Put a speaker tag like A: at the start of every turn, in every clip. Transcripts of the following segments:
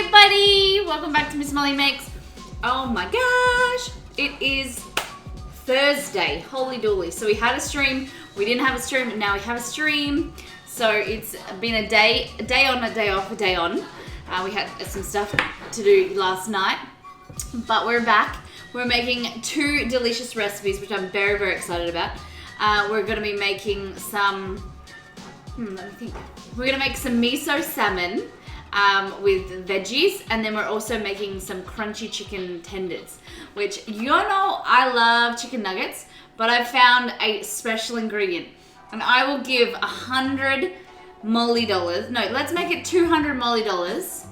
A: everybody! Welcome back to Miss Molly Makes. Oh my gosh! It is Thursday. Holy dooly. So we had a stream, we didn't have a stream, and now we have a stream. So it's been a day on, a day off, a day on. We had some stuff to do last night, but we're back. We're making two delicious recipes, which I'm very, very excited about. We're going to be making some, let me think. We're going to make some miso salmon with veggies, and then we're also making some crunchy chicken tenders, which you know I love chicken nuggets, but I found a special ingredient, and I will give $100 Molly dollars. No, let's make it $200 Molly dollars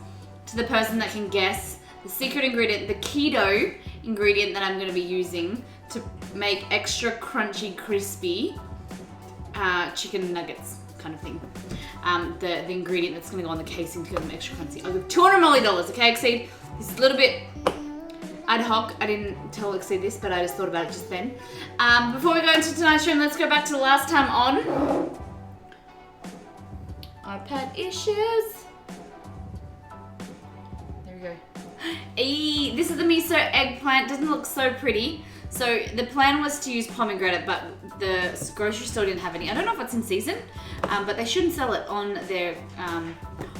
A: to the person that can guess the secret ingredient, the keto ingredient that I'm going to be using to make extra crunchy, crispy chicken nuggets kind of thing. The ingredient that's going to go on the casing to get them extra crunchy. I'll give $200 Molly dollars, okay, Exceed? This is a little bit ad hoc. I didn't tell Exceed this, but I just thought about it just then. Before we go into tonight's stream, let's go back to the last time on iPad issues. There we go. This is the miso eggplant. Doesn't look so pretty. So the plan was to use pomegranate, but the grocery store didn't have any. I don't know if it's in season, but they shouldn't sell it on their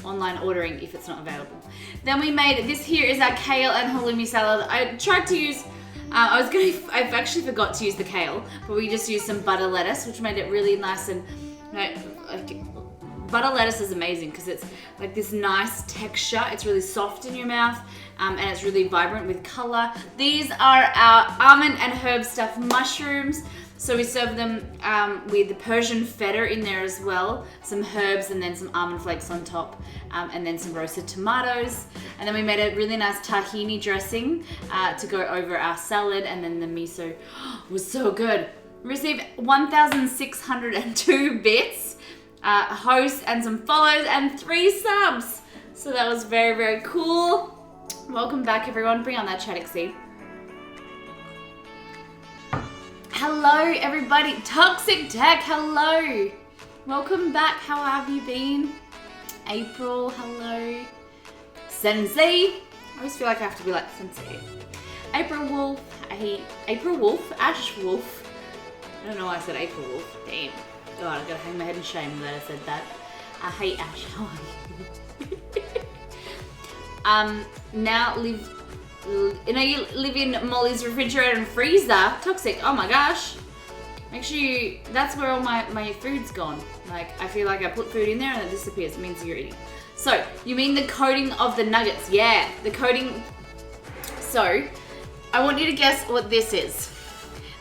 A: online ordering if it's not available. Then we made, this here is our kale and halloumi salad. I tried to use, I've actually forgot to use the kale, but we just used some butter lettuce, which made it really nice and, butter lettuce is amazing because it's like this nice texture. It's really soft in your mouth, and it's really vibrant with color. These are our almond and herb stuffed mushrooms. So we serve them with the Persian feta in there as well, some herbs and then some almond flakes on top, and then some roasted tomatoes. And then we made a really nice tahini dressing to go over our salad, and then the miso was so good. We received 1,602 bits, a host and some follows, and 3 subs. So that was very, very cool. Welcome back, everyone. Bring on that chat, Exceed. Hello, everybody. Toxic Tech, hello. Welcome back. How have you been? April, hello. Sensei. I always feel like I have to be like Sensei. April Wolf. April Wolf. Ash Wolf. I don't know why I said April Wolf. Damn. God, I've got to hang my head in shame that I said that. I hate Ash. How are you? Now live. You know, you live in Molly's refrigerator and freezer. Toxic. Oh my gosh. Make sure you, that's where all my food's gone. Like, I feel like I put food in there and it disappears. It means you're eating. So, you mean the coating of the nuggets? Yeah, the coating. So, I want you to guess what this is.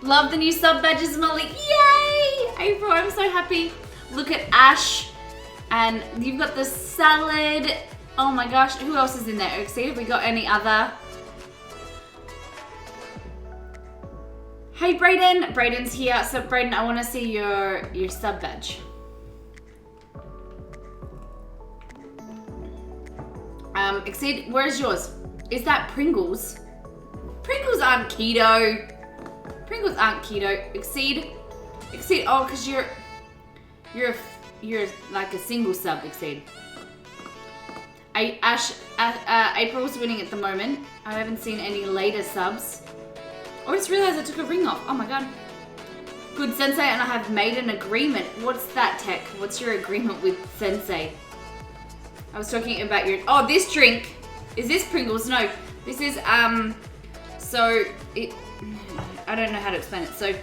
A: Love the new sub badges, Molly. Yay! April, I'm so happy. Look at Ash. And you've got the salad. Oh my gosh. Who else is in there? See, have we got any other? Hey, Brayden. Brayden's here. So, Brayden, I want to see your sub badge. Exceed, where's yours? Is that Pringles? Pringles aren't keto. Pringles aren't keto. Exceed. Oh, because you're like a single sub, Exceed. April's winning at the moment. I haven't seen any later subs. Oh, I just realized I took a ring off. Oh my god. Good, Sensei, and I have made an agreement. What's that, Tech? What's your agreement with Sensei? I was talking about your... Oh, this drink. Is this Pringles? No. This is, so, it... I don't know how to explain it. So,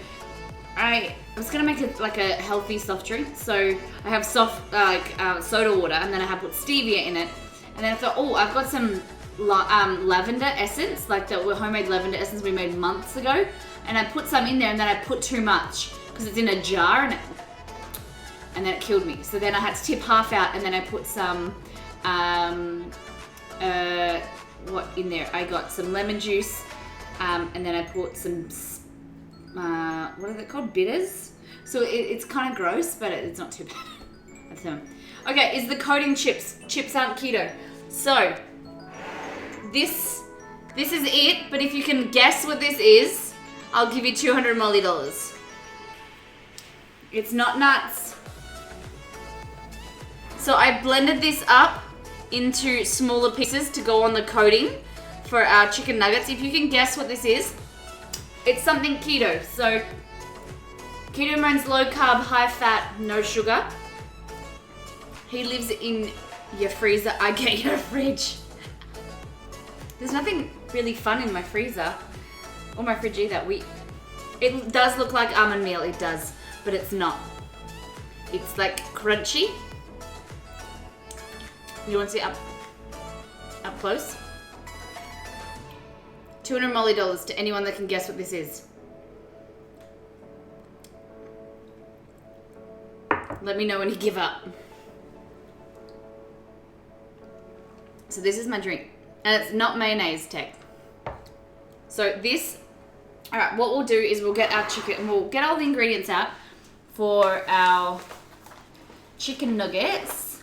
A: I was going to make it like a healthy soft drink. So, I have soft, soda water, and then I have put stevia in it. And then I thought, oh, I've got some lavender essence, like the homemade lavender essence we made months ago, and I put some in there, and then I put too much because it's in a jar, and then it killed me. So then I had to tip half out, and then I put some what in there? I got some lemon juice, and then I put some what are they called? Bitters. So it's kind of gross, but it's not too bad. That's them. Okay, is the coating chips? Chips aren't keto. So this is it, but if you can guess what this is, I'll give you $200 Molly dollars. It's not nuts. So I blended this up into smaller pieces to go on the coating for our chicken nuggets. If you can guess what this is, it's something keto. So keto means low carb, high fat, no sugar. He lives in your freezer. I get your fridge. There's nothing really fun in my freezer or my fridge either. It does look like almond meal, it does, but it's not. It's like crunchy. You want to see up close? $200 Molly to anyone that can guess what this is. Let me know when you give up. So this is my drink, and it's not mayonnaise, Tech. So this, all right, what we'll do is we'll get our chicken, we'll get all the ingredients out for our chicken nuggets.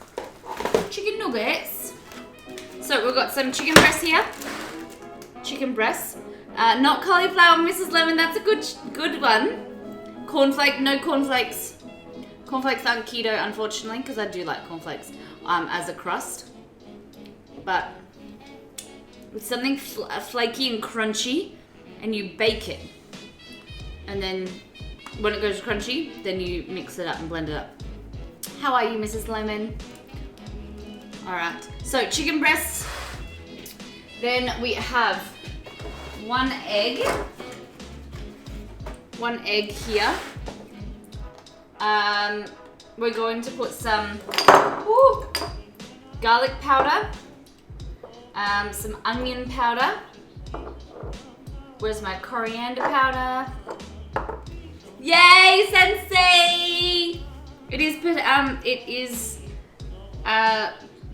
A: Chicken nuggets. So we've got some chicken breasts here. Chicken breasts. Not cauliflower, Mrs. Lemon, that's a good one. Cornflake, no cornflakes. Cornflakes aren't keto, unfortunately, because I do like cornflakes as a crust. But with something flaky and crunchy, and you bake it. And then when it goes crunchy, then you mix it up and blend it up. How are you, Mrs. Lemon? All right, so chicken breasts. Then we have one egg here. We're going to put some garlic powder, some onion powder. Where's my coriander powder? Yay, Sensei! It is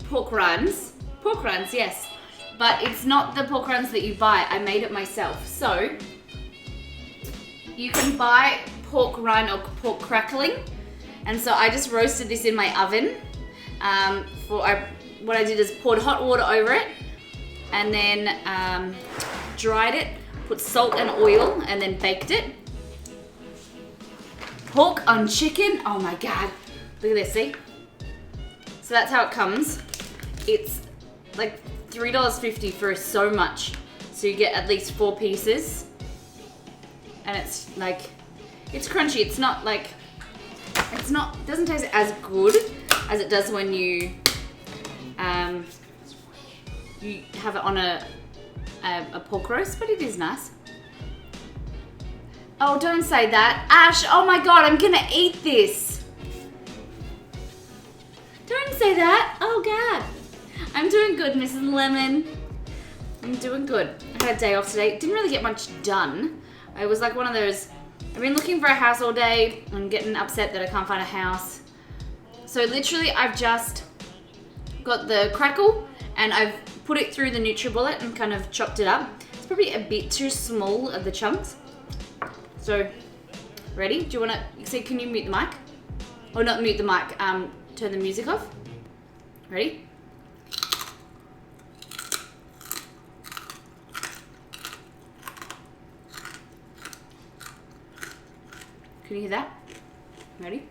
A: pork rinds. Pork rinds, yes. But it's not the pork rinds that you buy. I made it myself. So you can buy pork rind or pork crackling. And so I just roasted this in my oven. What I did is poured hot water over it and then dried it, put salt and oil, and then baked it. Pork on chicken. Oh my God. Look at this, see? So that's how it comes. It's like $3.50 for so much. So you get at least 4 pieces. And it's like, it's crunchy. It's not like, it doesn't taste as good as it does when you have it on a pork roast, but it is nice. Oh, don't say that. Ash, oh my God, I'm gonna eat this. Don't say that. Oh God. I'm doing good, Mrs. Lemon. I'm doing good. I had a day off today. Didn't really get much done. It was like one of those, I've been looking for a house all day. I'm getting upset that I can't find a house. So literally I've just got the crackle and I've put it through the NutriBullet and kind of chopped it up. It's probably a bit too small of the chunks. So, ready? Do you want to, see, can you mute the mic? Or not mute the mic, turn the music off. Ready? Can you hear that? Ready?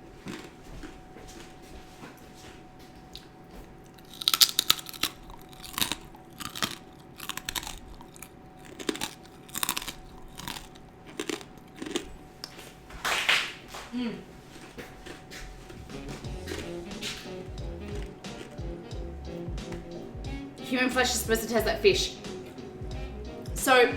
A: Human flesh is supposed to taste like fish. So,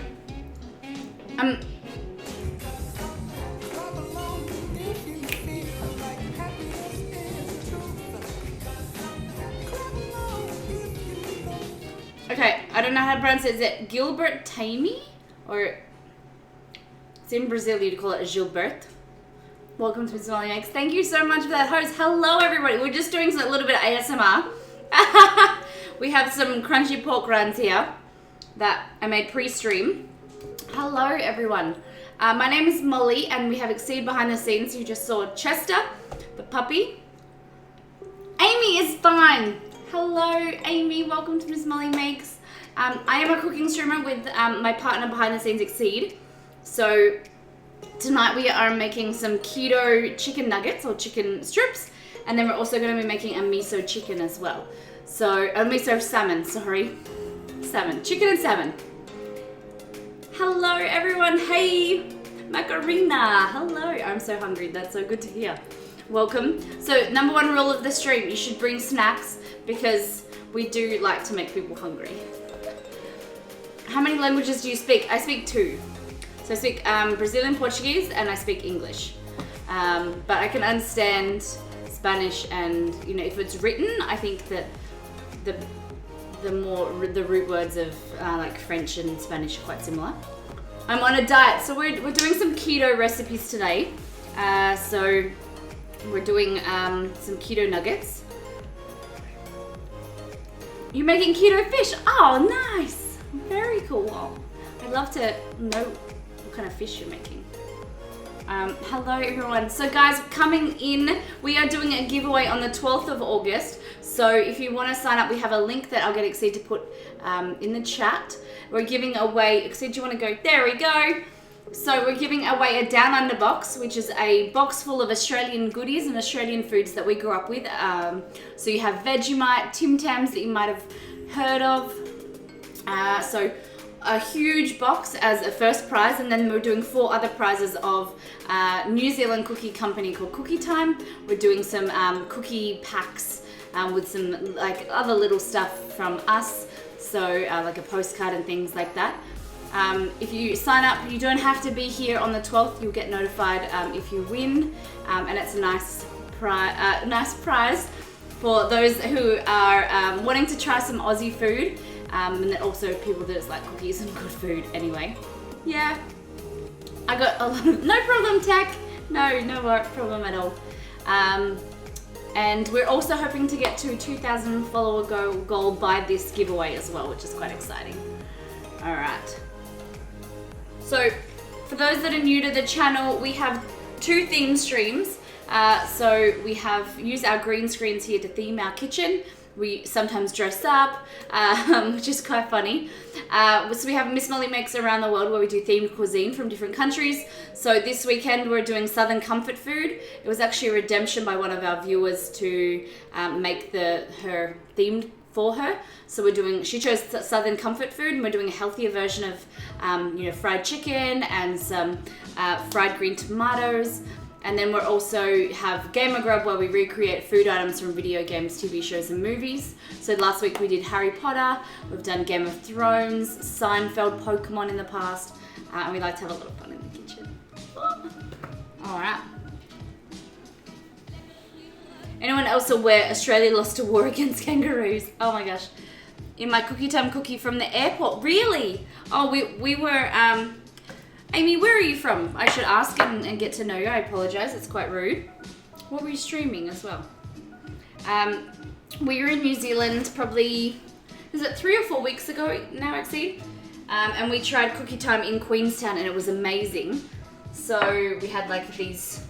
A: okay, I don't know how to pronounce it. Is it Gilbert Tammy? Or it's in Brazil, you'd call it a Gilbert. Welcome to Miss Molly Makes. Thank you so much for that host. Hello everybody. We're just doing a little bit of ASMR. We have some crunchy pork rinds here that I made pre-stream. Hello everyone. My name is Molly and we have Exceed behind the scenes. You just saw Chester, the puppy. Amy is fine. Hello Amy, welcome to Miss Molly Makes. I am a cooking streamer with my partner behind the scenes, Exceed. So tonight we are making some keto chicken nuggets or chicken strips, and then we're also going to be making a miso chicken as well. So, miso salmon, sorry. Salmon, chicken and salmon. Hello everyone, hey Macarena, hello. I'm so hungry, that's so good to hear. Welcome. So number one rule of the stream, you should bring snacks because we do like to make people hungry. How many languages do you speak? I speak 2. So I speak Brazilian Portuguese and I speak English. But I can understand Spanish, and you know, if it's written, I think that the root words of like French and Spanish are quite similar. I'm on a diet, so we're doing some keto recipes today. So we're doing some keto nuggets. You're making keto fish? Oh, nice! Very cool. I'd love to know what kind of fish you're making. Hello everyone. So guys, coming in, we are doing a giveaway on the 12th of August. So if you want to sign up, we have a link that I'll get Exceed to put in the chat. We're giving away, Exceed, do you want to go? There we go. So we're giving away a Down Under box, which is a box full of Australian goodies and Australian foods that we grew up with. So you have Vegemite, Tim Tams that you might have heard of. So a huge box as a first prize, and then we're doing 4 other prizes of New Zealand cookie company called Cookie Time. We're doing some cookie packs with some like other little stuff from us, so like a postcard and things like that. If you sign up, you don't have to be here on the 12th. You'll get notified if you win, and it's a nice prize for those who are wanting to try some Aussie food. And then also people that just like cookies and good food anyway. Yeah, I got a lot of, no problem tech, no problem at all. And we're also hoping to get to 2,000 follower goal by this giveaway as well, which is quite exciting. All right. So for those that are new to the channel, we have 2 theme streams. So we have used our green screens here to theme our kitchen. We sometimes dress up, which is quite funny. So we have Miss Molly Makes Around the World, where we do themed cuisine from different countries. So this weekend we're doing Southern comfort food. It was actually a redemption by one of our viewers to make her themed for her. So she chose Southern comfort food, and we're doing a healthier version of fried chicken and some fried green tomatoes. And then we're also have Gamer Grub, where we recreate food items from video games, TV shows, and movies. So last week we did Harry Potter, we've done Game of Thrones, Seinfeld, Pokemon in the past, and we like to have a lot of fun in the kitchen. All right. Anyone else aware Australia lost a war against kangaroos? Oh my gosh. In my Cookie Time cookie from the airport, really? Oh, we were, Amy, where are you from? I should ask and get to know you. I apologize, it's quite rude. What were you streaming as well? We were in New Zealand probably, is it 3 or 4 weeks ago now, Exceed? And we tried Cookie Time in Queenstown, and it was amazing. So we had like these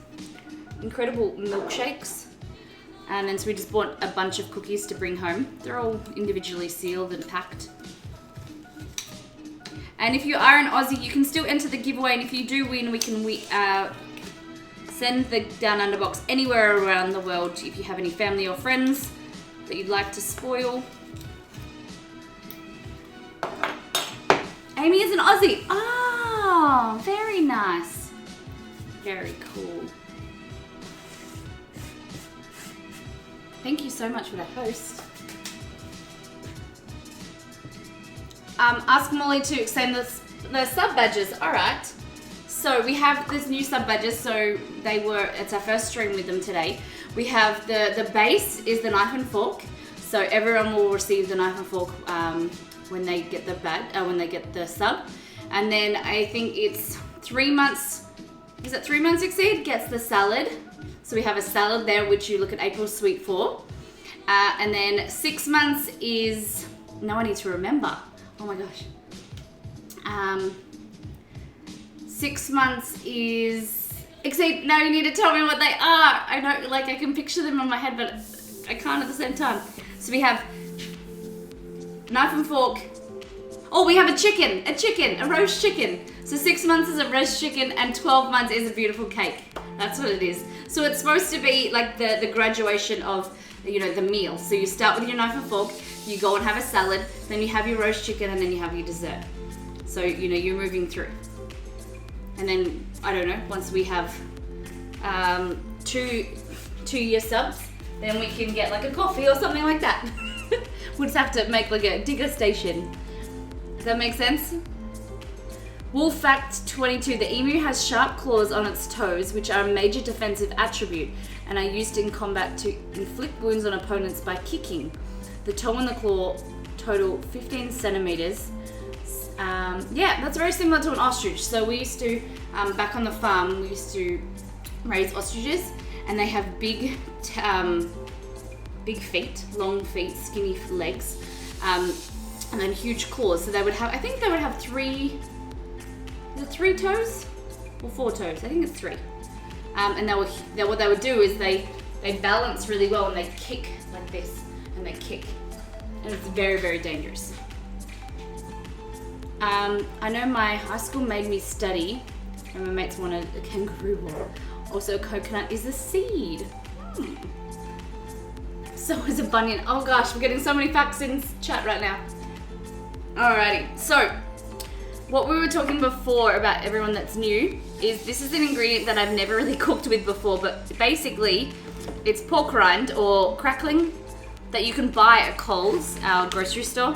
A: incredible milkshakes. And then so we just bought a bunch of cookies to bring home. They're all individually sealed and packed. And if you are an Aussie, you can still enter the giveaway, and if you do win, we can send the Down Under box anywhere around the world if you have any family or friends that you'd like to spoil. Amy is an Aussie. Oh, very nice. Very cool. Thank you so much for that post. Ask Molly to extend the sub badges. All right. So we have this new sub badges. So it's our first stream with them today. We have the base is the knife and fork. So everyone will receive the knife and fork when they get when they get the sub. And then I think it's 3 months. Is it 3 months Exceed? Gets the salad. So we have a salad there, which you look at April's Sweet for. And then 6 months is, now I need to remember. Oh my gosh. 6 months is, Exceed, now you need to tell me what they are. I know, like I can picture them in my head, but I can't at the same time. So we have knife and fork. Oh, we have a roast chicken. So 6 months is a roast chicken and 12 months is a beautiful cake. That's what it is. So it's supposed to be like the graduation of you know, the meal. So you start with your knife and fork, you go and have a salad, then you have your roast chicken, and then you have your dessert. So, you know, you're moving through. And then, I don't know, once we have two year subs, then we can get like a coffee or something like that. We'll just have to make like a digger station. Does that make sense? Wolf fact 22, the emu has sharp claws on its toes, which are a major defensive attribute and are used in combat to inflict wounds on opponents by kicking. The toe and the claw total 15 centimeters. Yeah, that's very similar to an ostrich. So we used to, back on the farm, we used to raise ostriches, and they have big feet, long feet, skinny legs, and then huge claws. So they would have, I think they would have three toes or 4 toes. I think it's 3. And what they would do is they balance really well and they kick like this, and they kick, and it's very, very dangerous. I know my high school made me study, and my mates wanted a kangaroo war. Also, coconut is a seed. So is a bunion. Oh gosh, we're getting so many facts in chat right now. Alrighty, so what we were talking before about everyone that's new is this is an ingredient that I've never really cooked with before, but basically it's pork rind or crackling that you can buy at Coles, our grocery store.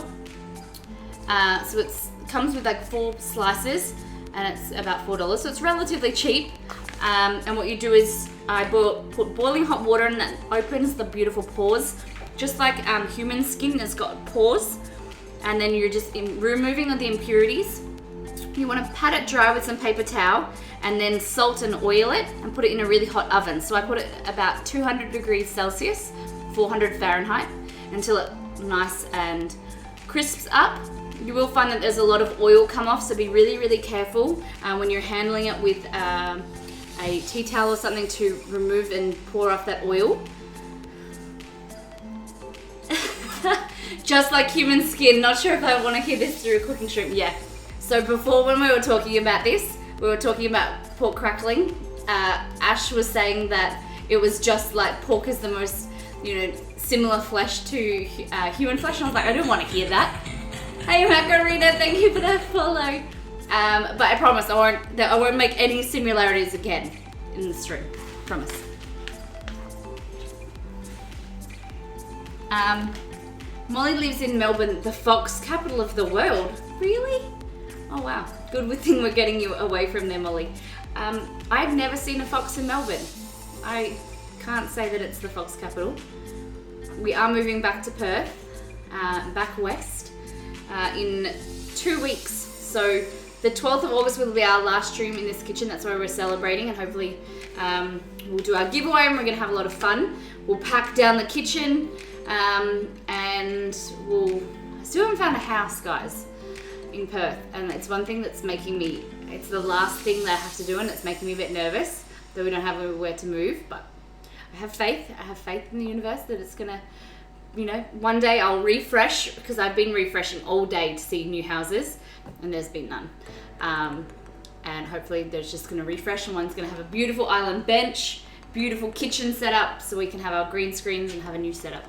A: So it comes with like 4 slices and it's about $4, so it's relatively cheap. And what you do is I put boiling hot water and that opens the beautiful pores, just like human skin has got pores, and then you're just removing all the impurities. You want to pat it dry with some paper towel and then salt and oil it and put it in a really hot oven. So I put it about 200 degrees Celsius, 400 Fahrenheit, until it nice and crisps up. You will find that there's a lot of oil come off, so be really, really careful when you're handling it with a tea towel or something to remove and pour off that oil. Just like human skin. Not sure if I want to hear this through cooking shrimp. Yeah. So before, when we were talking about this, we were talking about pork crackling. Ash was saying that it was just like pork is the most, similar flesh to human flesh. And I was like, I don't want to hear that. Hey Macarena, thank you for that follow. But I promise I won't make any similarities again in the stream. Promise. Molly lives in Melbourne, the fox capital of the world. Really? Oh wow. Good thing we're getting you away from there, Molly. I've never seen a fox in Melbourne. I can't say that it's the fox capital. We are moving back to Perth, back west, in 2 weeks. So the 12th of August will be our last stream in this kitchen. That's where we're celebrating, and hopefully we'll do our giveaway and we're gonna have a lot of fun. We'll pack down the kitchen, and I still haven't found a house, guys, in Perth. And it's one thing that's making me, it's the last thing that I have to do, and it's making me a bit nervous that we don't have anywhere to move. But I have faith in the universe that it's gonna, one day I'll refresh, because I've been refreshing all day to see new houses and there's been none. And hopefully there's just gonna refresh, and one's gonna have a beautiful island bench, beautiful kitchen setup, so we can have our green screens and have a new setup,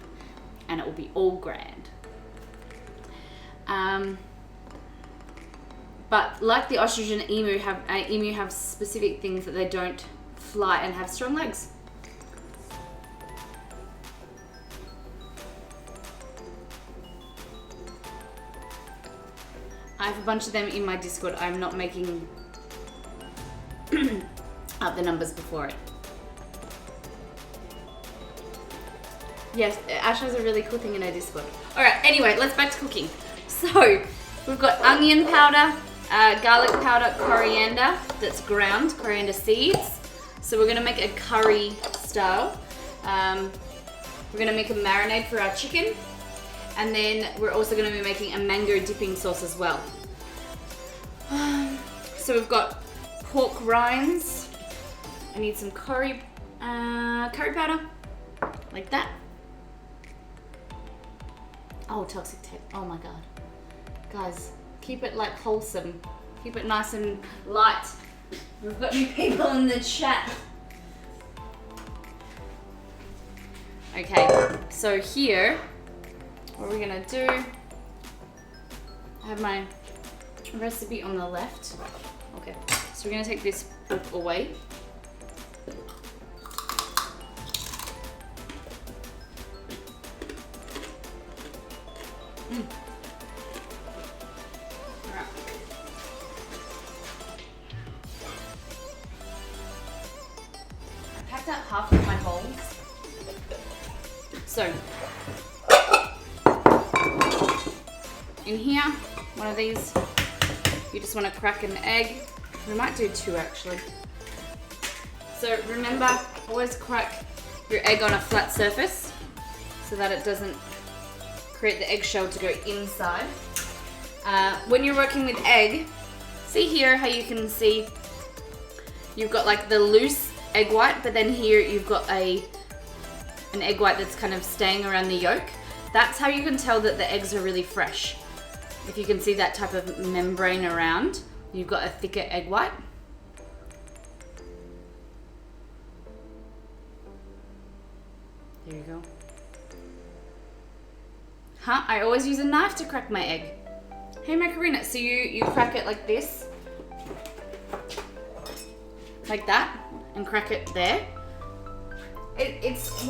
A: and it will be all grand. But like the ostrich and emu have specific things that they don't fly and have strong legs. I have a bunch of them in my Discord. I'm not making up the numbers before it. Yes, Ash has a really cool thing in her Discord. Alright, anyway, let's back to cooking. So, we've got onion powder, garlic powder, coriander that's ground, coriander seeds. So we're going to make a curry style. We're going to make a marinade for our chicken. And then we're also going to be making a mango dipping sauce as well. So we've got pork rinds. I need some curry powder, like that. Oh, toxic tape. Oh my god. Guys, keep it like wholesome. Keep it nice and light. We've got new people in the chat. Okay, So here, what we're gonna do, I have my recipe on the left. Okay, so we're gonna take this book away. Alright. I packed out half of my bowls. So, in here, one of these, you just want to crack an egg. We might do 2 actually. So remember, always crack your egg on a flat surface so that it doesn't create the eggshell to go inside. When you're working with egg, see here how you can see you've got like the loose egg white, but then here you've got an egg white that's kind of staying around the yolk. That's how you can tell that the eggs are really fresh. If you can see that type of membrane around, you've got a thicker egg white. There you go. Huh? I always use a knife to crack my egg. Hey Macarena, so you crack it like this. Like that. And crack it there. It's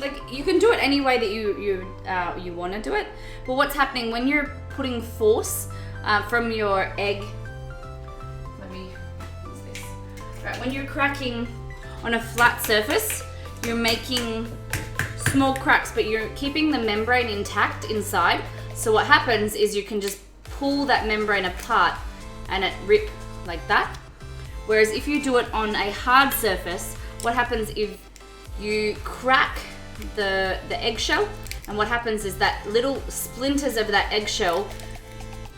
A: like, you can do it any way that you want to do it, but what's happening when you're putting force from your egg, let me use this. Right, when you're cracking on a flat surface, you're making small cracks, but you're keeping the membrane intact inside. So what happens is you can just pull that membrane apart and it rip like that. Whereas if you do it on a hard surface, what happens if you crack the eggshell, and what happens is that little splinters of that eggshell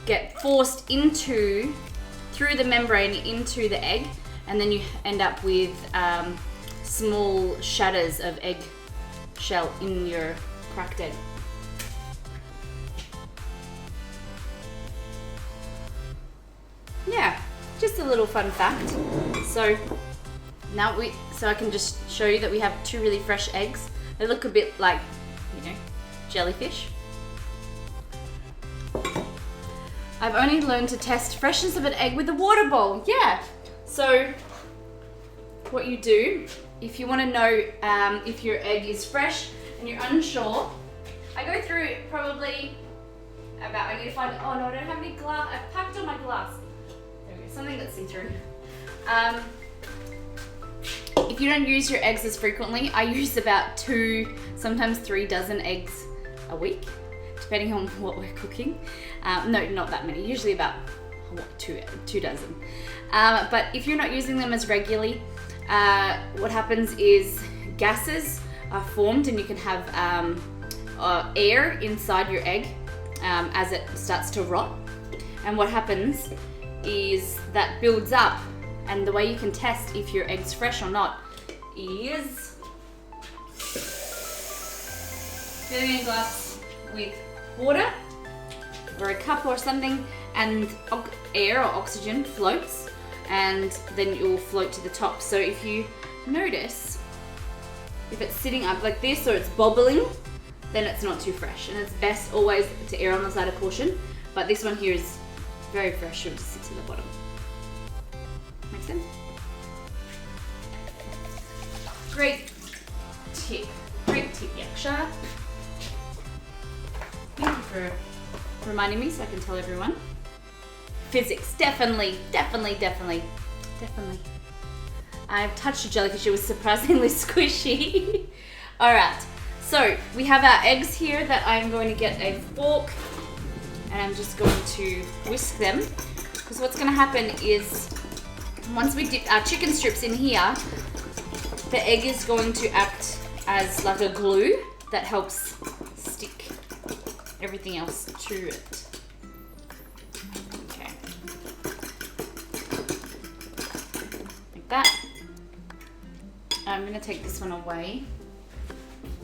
A: get forced through the membrane into the egg, and then you end up with small shatters of eggshell in your cracked egg. Yeah, just a little fun fact. So now I can just show you that we have 2 really fresh eggs. They look a bit like, you know, jellyfish. I've only learned to test freshness of an egg with a water bowl. Yeah. So what you do, if you want to know if your egg is fresh and you're unsure, I go through it probably about, I need to find, oh no, I don't have any glass. I've packed all my glass. There we go, something that's see-through. If you don't use your eggs as frequently, I use about 2, sometimes 3 dozen eggs a week, depending on what we're cooking. No, not that many, usually about 2 dozen. But if you're not using them as regularly, what happens is gases are formed and you can have air inside your egg as it starts to rot. And what happens is that builds up, and the way you can test if your egg's fresh or not is filling in a glass with water or a cup or something, and air or oxygen floats, and then it will float to the top. So if you notice, if it's sitting up like this or it's bobbling, then it's not too fresh, and it's best always to err on the side of caution. But this one here is very fresh, it just sits in the bottom. Make sense? Great tip, Yaksha. Thank you for reminding me so I can tell everyone. Physics, definitely. I've touched a jellyfish, it was surprisingly squishy. All right, so we have our eggs here that I'm going to get a fork, and I'm just going to whisk them, because what's going to happen is once we dip our chicken strips in here, the egg is going to act as like a glue that helps stick everything else to it. Okay. Like that. I'm going to take this one away.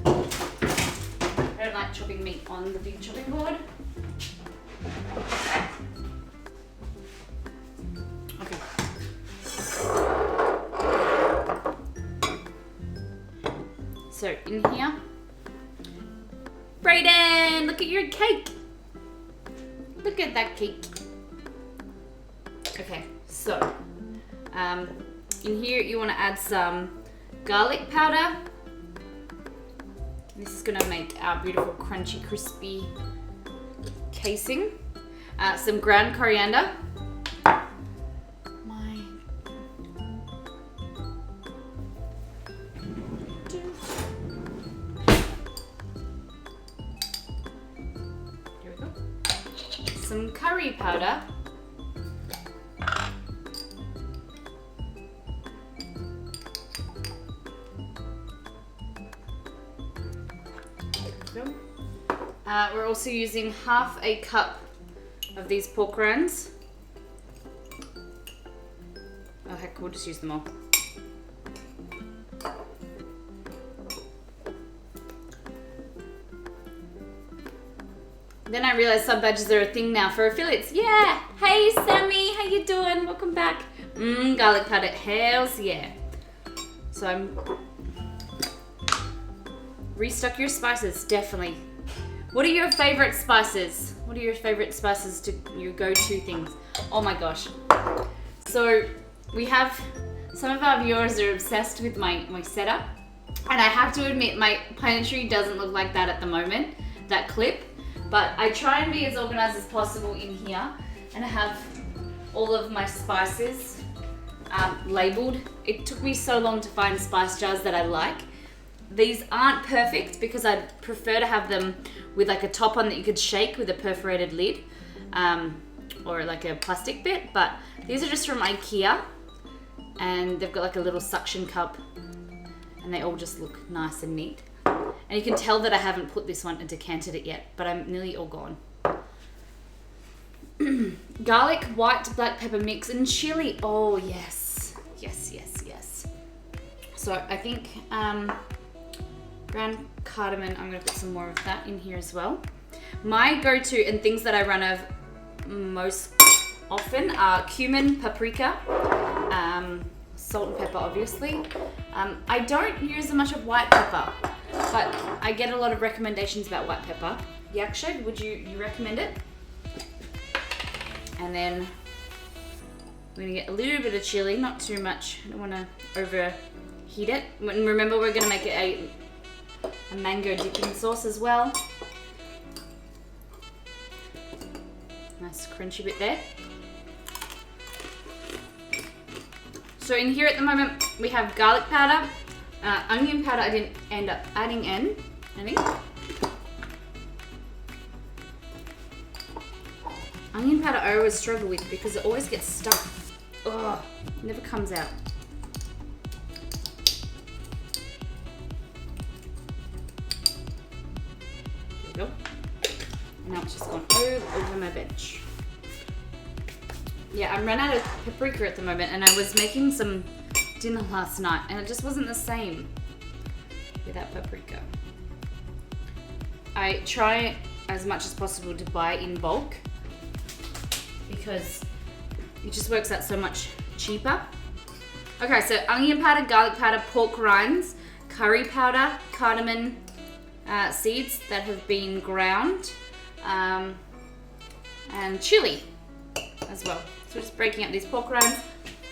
A: I don't like chopping meat on the big chopping board. Okay. So in here, Brayden, look at your cake. Look at that cake. Okay, so in here you want to add some garlic powder. This is gonna make our beautiful crunchy crispy casing. Some ground coriander. Here we go. Some curry powder. We're also using half a cup of these pork rinds. Oh heck, we'll just use them all. Then I realized sub badges are a thing now for affiliates. Yeah! Hey Sammy, how you doing? Welcome back. Garlic powder, hells yeah. So I'm... Restock your spices, definitely. What are your favorite spices? What are your favorite spices to your go-to things? Oh my gosh. So we have, some of our viewers are obsessed with my setup. And I have to admit, my pantry doesn't look like that at the moment, that clip. But I try and be as organized as possible in here. And I have all of my spices labeled. It took me so long to find spice jars that I like. These aren't perfect because I prefer to have them with like a top on that you could shake with a perforated lid or like a plastic bit, but these are just from IKEA and they've got like a little suction cup and they all just look nice and neat. And you can tell that I haven't put this one and decanted it yet, but I'm nearly all gone. Garlic, white, black pepper mix and chili. Oh yes, yes, yes, yes. So I think ground cardamom, I'm gonna put some more of that in here as well. My go-to and things that I run of most often are cumin, paprika, salt and pepper obviously. I don't use as much of white pepper, but I get a lot of recommendations about white pepper. Yakshad, would you recommend it? And then we're gonna get a little bit of chili, not too much. I don't wanna overheat it. And remember, we're gonna make it a mango dipping sauce as well. Nice crunchy bit there. So in here at the moment we have garlic powder, onion powder I didn't end up adding in any. Onion powder I always struggle with because it always gets stuck. Ugh, it never comes out. Go. And now it's just gone all over my bench. Yeah, I'm run out of paprika at the moment and I was making some dinner last night and it just wasn't the same without paprika. I try as much as possible to buy in bulk because it just works out so much cheaper. Okay, so onion powder, garlic powder, pork rinds, curry powder, cardamom, seeds that have been ground, and chili as well. So we're just breaking up these pork rinds.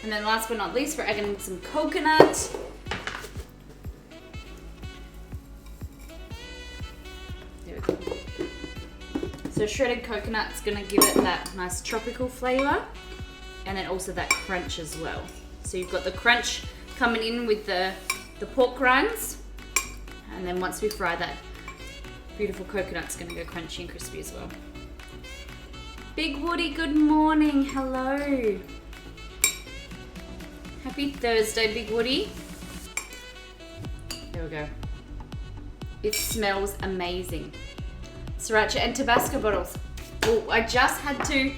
A: And then last but not least, we're adding some coconut. There we go. So shredded coconut's gonna give it that nice tropical flavor and then also that crunch as well. So you've got the crunch coming in with the pork rinds, and then once we fry that, beautiful coconut's gonna go crunchy and crispy as well. Big Woody, good morning, hello. Happy Thursday, Big Woody. There we go. It smells amazing. Sriracha and Tabasco bottles. Oh, I just had to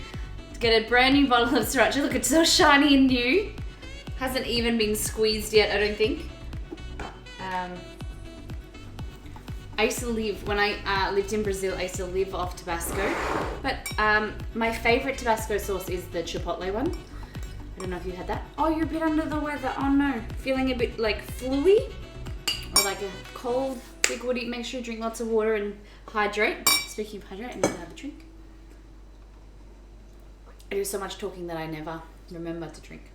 A: get a brand new bottle of Sriracha. Look, it's so shiny and new. Hasn't even been squeezed yet, I don't think. I used to live, when I lived in Brazil, I used to live off Tabasco. But my favorite Tabasco sauce is the Chipotle one. I don't know if you had that. Oh, you're a bit under the weather. Oh no. Feeling a bit like flu-y? Or like a cold? Big Woody, make sure you drink lots of water and hydrate. Speaking of hydrate, I need to have a drink. I do so much talking that I never remember to drink.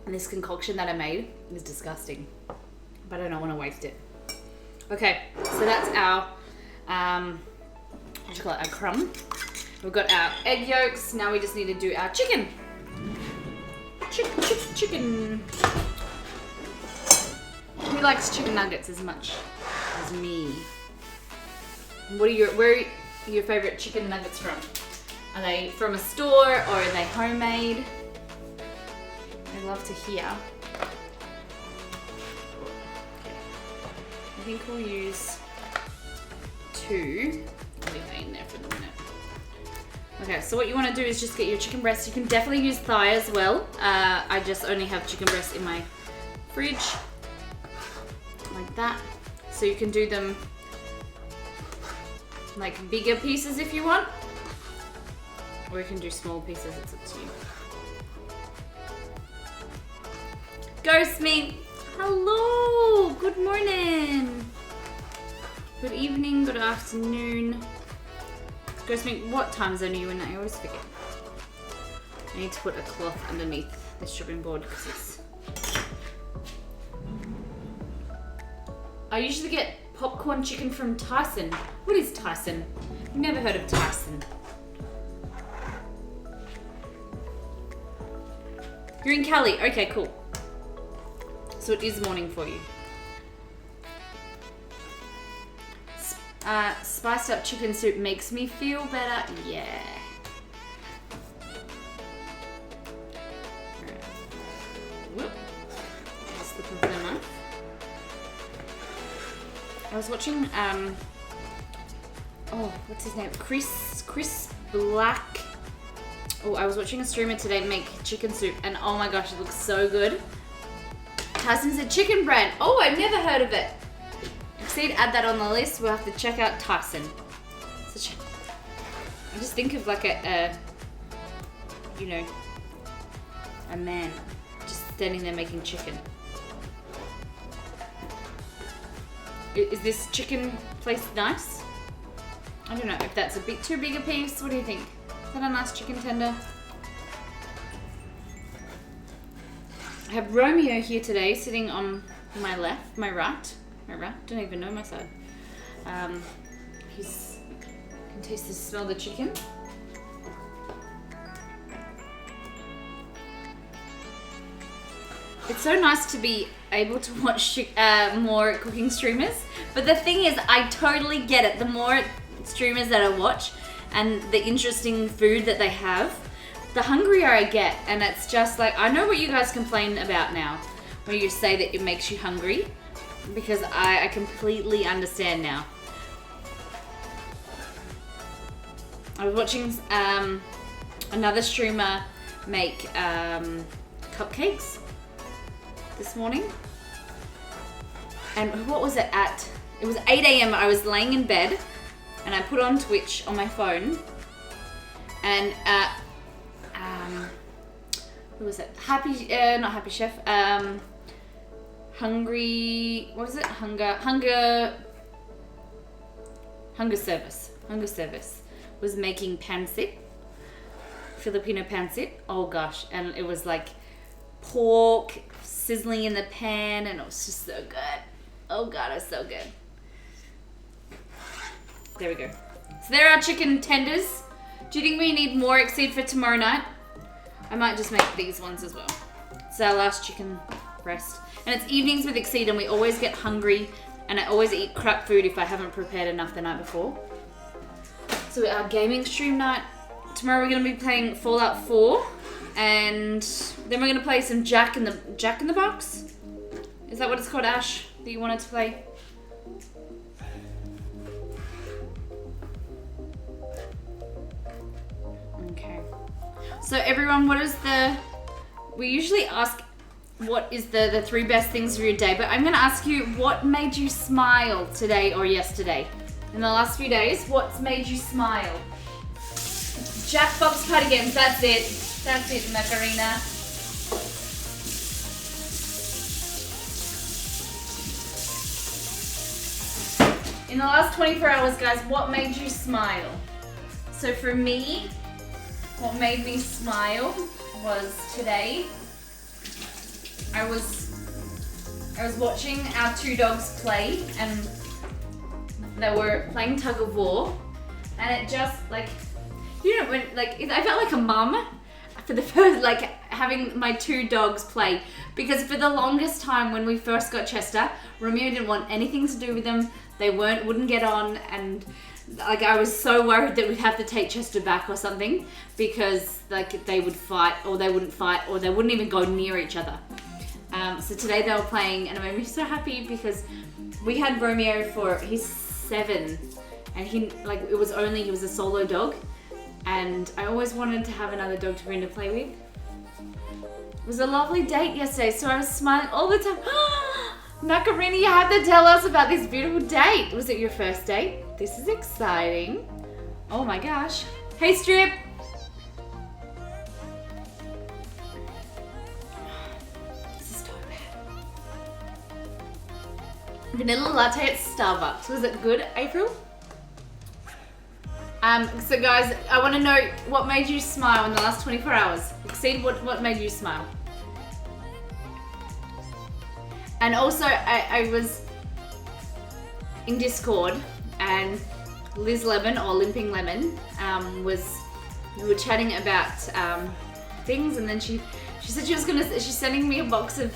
A: And this concoction that I made is disgusting, but I don't want to waste it. Okay, so that's our, what do you call it, a crumb. We've got our egg yolks. Now we just need to do our chicken. Chicken. Who likes chicken nuggets as much as me? Where are your favorite chicken nuggets from? Are they from a store or are they homemade? I'd love to hear. I think we'll use 2. I'll leave that in there for the minute. Okay, so what you want to do is just get your chicken breast. You can definitely use thigh as well. I just only have chicken breast in my fridge. Like that. So you can do them like bigger pieces if you want. Or you can do small pieces, it's up to you. Ghost me! Hello! Good morning! Good evening, good afternoon. Ghost me, what time zone are you in? I always forget. I need to put a cloth underneath this chopping board because it's... I usually get popcorn chicken from Tyson. What is Tyson? I've never heard of Tyson. You're in Cali. Okay, cool. So it is morning for you. Spiced up chicken soup makes me feel better. Yeah. Alright. Whoop. Just looking for them up. I was watching, oh, what's his name? Chris Black. Oh, I was watching a streamer today make chicken soup, and oh my gosh, it looks so good. Tyson's a chicken brand. Oh, I've never heard of it. Exceed, add that on the list. We'll have to check out Tyson. I just think of like a you know, a man just standing there making chicken. Is this chicken place nice? I don't know if that's a bit too big a piece. What do you think? Is that a nice chicken tender? I have Romeo here today, sitting on my left, my right. Don't even know my side. He's can taste the smell of the chicken. It's so nice to be able to watch more cooking streamers. But the thing is, I totally get it. The more streamers that I watch and the interesting food that they have, the hungrier I get. And it's just like, I know what you guys complain about now, where you say that it makes you hungry, because I completely understand now. I was watching another streamer make cupcakes this morning. And what was it at? It was 8 a.m. I was laying in bed and I put on Twitch on my phone, and who was it? Not Happy Chef. Hungry. What is it? Hunger Service. Hunger Service was making pancit, Filipino pancit. Oh gosh, and it was like pork sizzling in the pan, and it was just so good. Oh god, it was so good. There we go. So there are chicken tenders. Do you think we need more Exceed for tomorrow night? I might just make these ones as well. It's our last chicken breast. And it's evenings with Exceed, and we always get hungry, and I always eat crap food if I haven't prepared enough the night before. So our gaming stream night, tomorrow we're going to be playing Fallout 4, and then we're going to play some Jack in the Box. Is that what it's called, Ash, that you wanted to play? Okay. So everyone, we usually ask what is the 3 best things of your day, but I'm going to ask you, what made you smile today or yesterday? In the last few days, what's made you smile? Jackbox party games, that's it. That's it, Macarena. In the last 24 hours, guys, what made you smile? So for me, what made me smile was today, I was watching our two dogs play, and they were playing tug of war, and it just like, you know, when like I felt like a mum for the first, like having my two dogs play, because for the longest time when we first got Chester, Romeo didn't want anything to do with them. They wouldn't get on, and like I was so worried that we'd have to take Chester back or something, because like they would fight, or they wouldn't fight, or they wouldn't even go near each other. So today they were playing, and it made me so happy because we had Romeo for, he's 7, and he was a solo dog, and I always wanted to have another dog to bring to play with. It was a lovely date yesterday, so I was smiling all the time. Macarena, you have to tell us about this beautiful date. Was it your first date? This is exciting. Oh my gosh. Hey, Strip. This is so bad. Vanilla latte at Starbucks. Was it good, April? So guys, I want to know what made you smile in the last 24 hours. Exceed, what made you smile? And also, I was in Discord, and Liz Lemon, or Limping Lemon, we were chatting about things, and then she said she's sending me a box of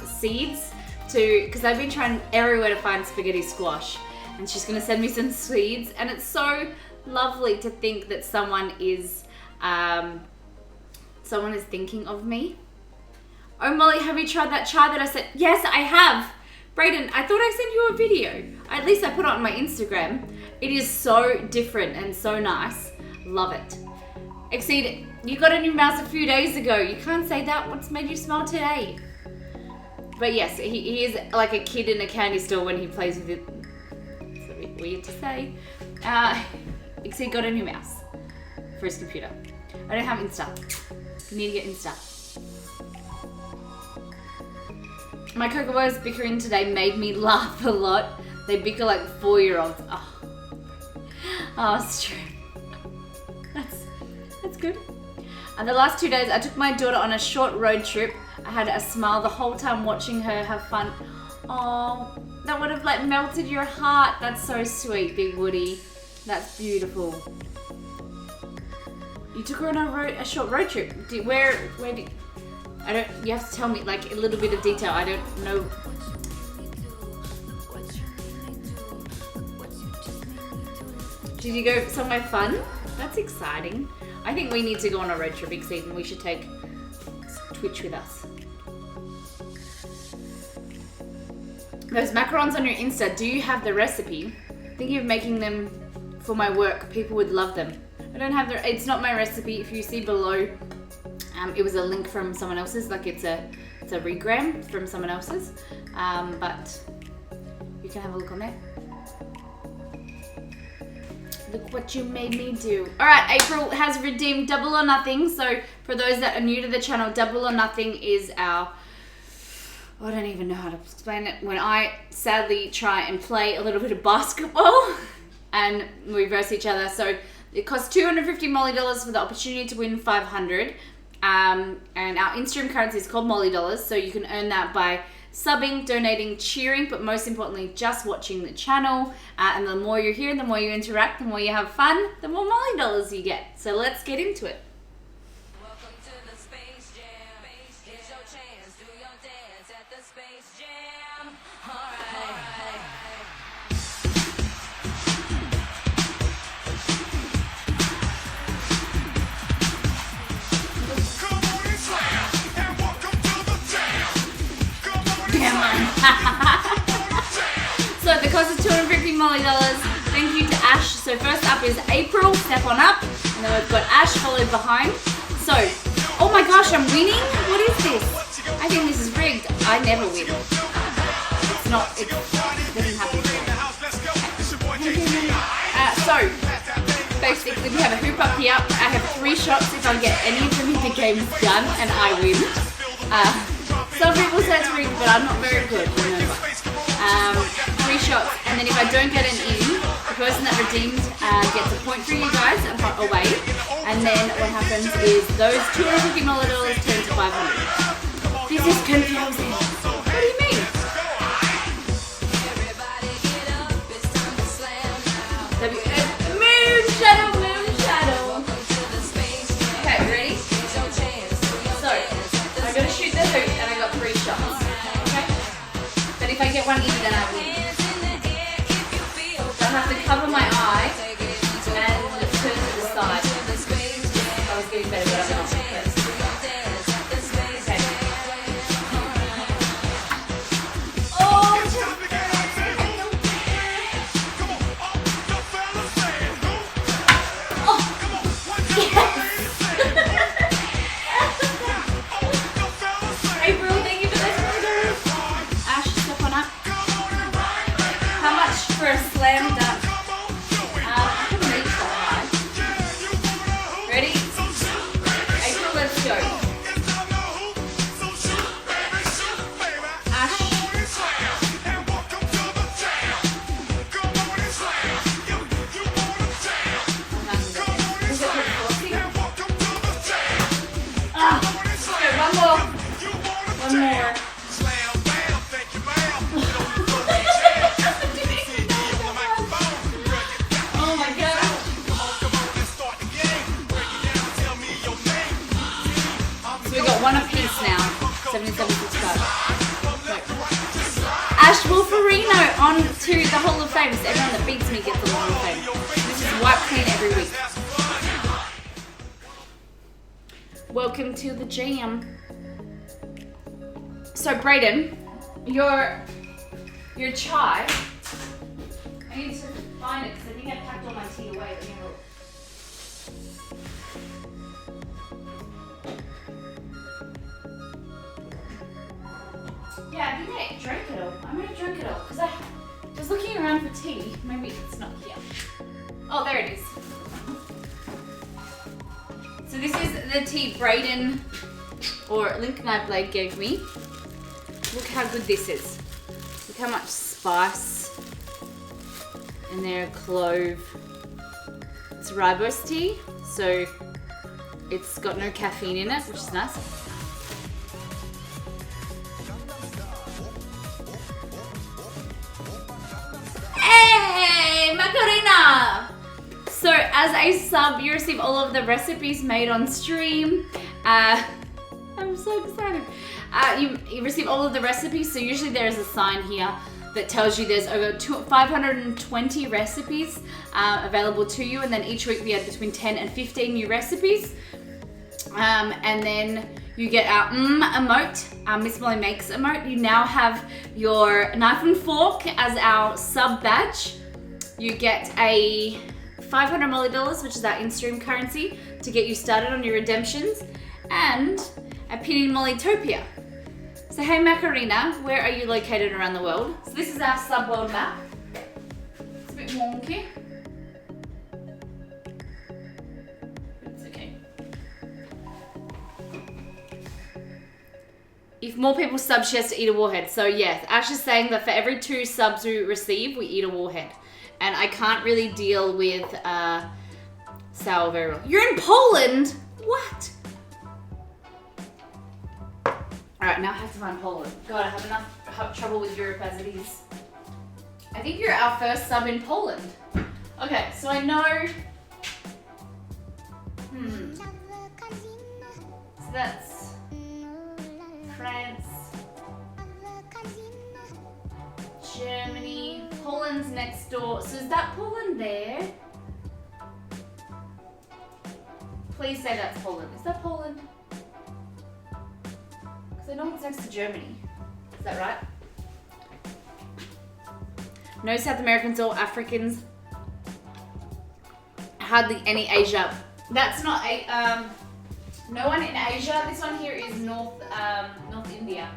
A: seeds because I've been trying everywhere to find spaghetti squash, and she's gonna send me some seeds, and it's so lovely to think that someone is thinking of me. Oh, Molly, have you tried that chai that I said? Yes, I have. Brayden, I thought I sent you a video. At least I put it on my Instagram. It is so different and so nice. Love it. Exceed, you got a new mouse a few days ago. You can't say that. What's made you smile today? But yes, he is like a kid in a candy store when he plays with it. It's a bit weird to say. Exceed got a new mouse for his computer. I don't have Insta. You need to get Insta. My Kokobo's bickering today made me laugh a lot. They bicker like 4-year-olds. Oh, it's true. That's good. And the last 2 days, I took my daughter on a short road trip. I had a smile the whole time watching her have fun. Oh, that would have like melted your heart. That's so sweet, Big Woody. That's beautiful. You took her on a short road trip. Where did? You have to tell me like a little bit of detail. I don't know. Did you go somewhere fun? That's exciting. I think we need to go on a road trip, Exceed, and we should take Twitch with us. Those macarons on your Insta, do you have the recipe? Thinking of making them for my work. People would love them. I don't have it's not my recipe. If you see below, it was a link from someone else's, like it's a regram from someone else's, but you can have a look on there. Look what you made me do. All right, April has redeemed Double or Nothing. So for those that are new to the channel, Double or Nothing is I don't even know how to explain it. When I sadly try and play a little bit of basketball and we verse each other. So it costs $250 Molly dollars for the opportunity to win 500. And our Instagram currency is called Molly dollars. So you can earn that by subbing, donating, cheering, but most importantly, just watching the channel. And the more you're here, the more you interact, the more you have fun, the more Molly dollars you get. So let's get into it.
B: Welcome to the Space Jam. Here's your chance. Do your dance at the Space Jam. All right.
C: Come on and slam, and welcome to the jam. Come on and
A: Damn. So the cost is $250 Molly dollars. Thank you to Ash. So first up is April, step on up. And then we've got Ash followed behind. So, oh my gosh, I'm winning? What is this? I think this is rigged. I never win. It's not, it doesn't happen to me. So, basically we have a hoop up here. I have 3 shots. If I get any of them in the game, it's done and I win. Some people say it's rigged, but I'm not very good, remember. 3 shots, and then if I don't get an in, the person that redeemed gets a point for you guys away, and then what happens is those $250 turn to 500. This is confusing. What do you mean? Moon shadow, moon shadow. Okay, ready? So, I'm gonna shoot the hoop, and I got 3 shots. Okay? But if I get one in, then I win. So I have to cover my eye and turn to the side. I was getting better, but I'm not. Okay. April, thank you for those $20. Ash, step on up. How much for a slam dunk? I couldn't reach that high. Ready? April, let's go. Ash. One more. One more. Oh my god. So we got one apiece now. 77.65. Ash Wolferino on to the Hall of Fame. So everyone that beats me gets the Hall of Fame. This is wipe clean every week. Welcome to the jam. So Brayden, your chai. I need to find it because I think I packed all my tea away. Let me have a look. Yeah, I think I drank it all. I might have drank it all because I was looking around for tea. Maybe it's not here. Oh, there it is. So this is the tea Brayden or Link Nightblade gave me. Look how good this is. Look how much spice in there, clove. It's rooibos tea, so it's got no caffeine in it, which is nice. Hey, Macarena! So as a sub, you receive all of the recipes made on stream. I'm so excited. You receive all of the recipes, so usually there's a sign here that tells you there's over 520 recipes available to you, and then each week we add between 10 and 15 new recipes. And then you get our emote, our Miss Molly Makes emote. You now have your knife and fork as our sub badge. You get a $500 Molly dollars, which is our in-stream currency, to get you started on your redemptions, and a Penny Mollytopia. So hey Macarena, where are you located around the world? So this is our sub-world map. It's a bit wonky. It's okay. If more people sub, she has to eat a warhead. So yes, Ash is saying that for every 2 subs we receive, we eat a warhead. And I can't really deal with sour very well. You're in Poland? What? Alright, now I have to find Poland. God, I have enough trouble with Europe as it is. I think you're our first sub in Poland. Okay, so I know... So that's... France... Germany... Poland's next door. So is that Poland there? Please say that's Poland. Is that Poland? Because I know it's next to Germany. Is that right? No South Americans or Africans. Hardly any Asia. That's not a no one in Asia. This one here is North India.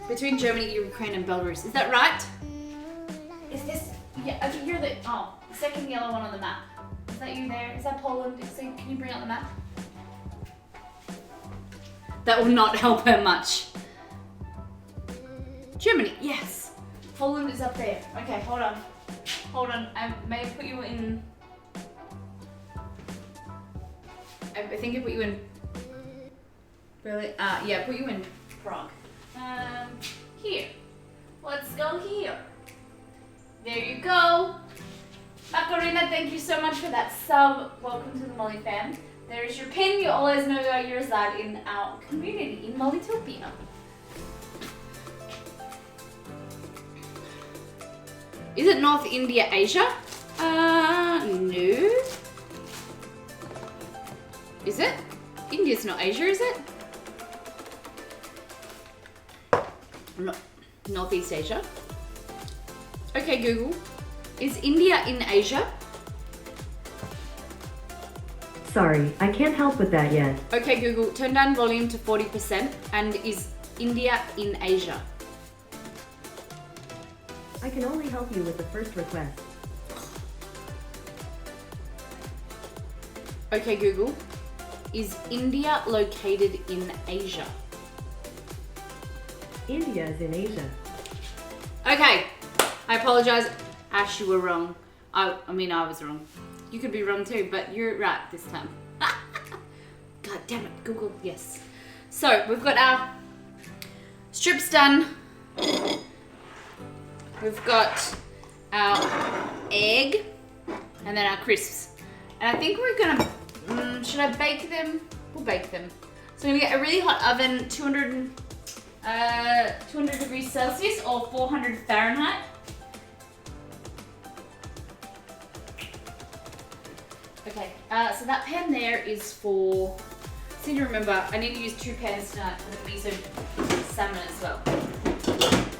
A: Between Germany, Ukraine, and Belarus. Is that right? Is this? Yeah, I think you're the second yellow one on the map. Is that you there? Is that Poland? Can you bring out the map? That will not help her much. Germany, yes. Poland is up there. Okay, hold on. Hold on. I may put you in. I think I put you in. Really? Yeah, put you in Prague. Here. Let's go here. There you go. Macarena, thank you so much for that sub. Welcome to the Molly fam. There is your pin. You always know where you reside in our community in Mollytopia. Is it North India, Asia? No. Is it? India's not Asia, is it? No. Northeast Asia. Okay, Google. Is India in Asia?
D: Sorry, I can't help with that yet.
A: Okay, Google, turn down volume to 40%. And is India in Asia?
D: I can only help you with the first request.
A: Okay, Google, is India located in Asia?
D: India is in Asia.
A: Okay, I apologize. Ash, you were wrong. I mean, I was wrong. You could be wrong too, but you're right this time. God damn it, Google, yes. So, we've got our strips done. We've got our egg and then our crisps. And I think we're gonna, should I bake them? We'll bake them. So I'm gonna get a really hot oven, 200 degrees Celsius or 400 Fahrenheit. Okay, so that pan there is for, so you remember, I need to use 2 pans tonight for the miso salmon as well.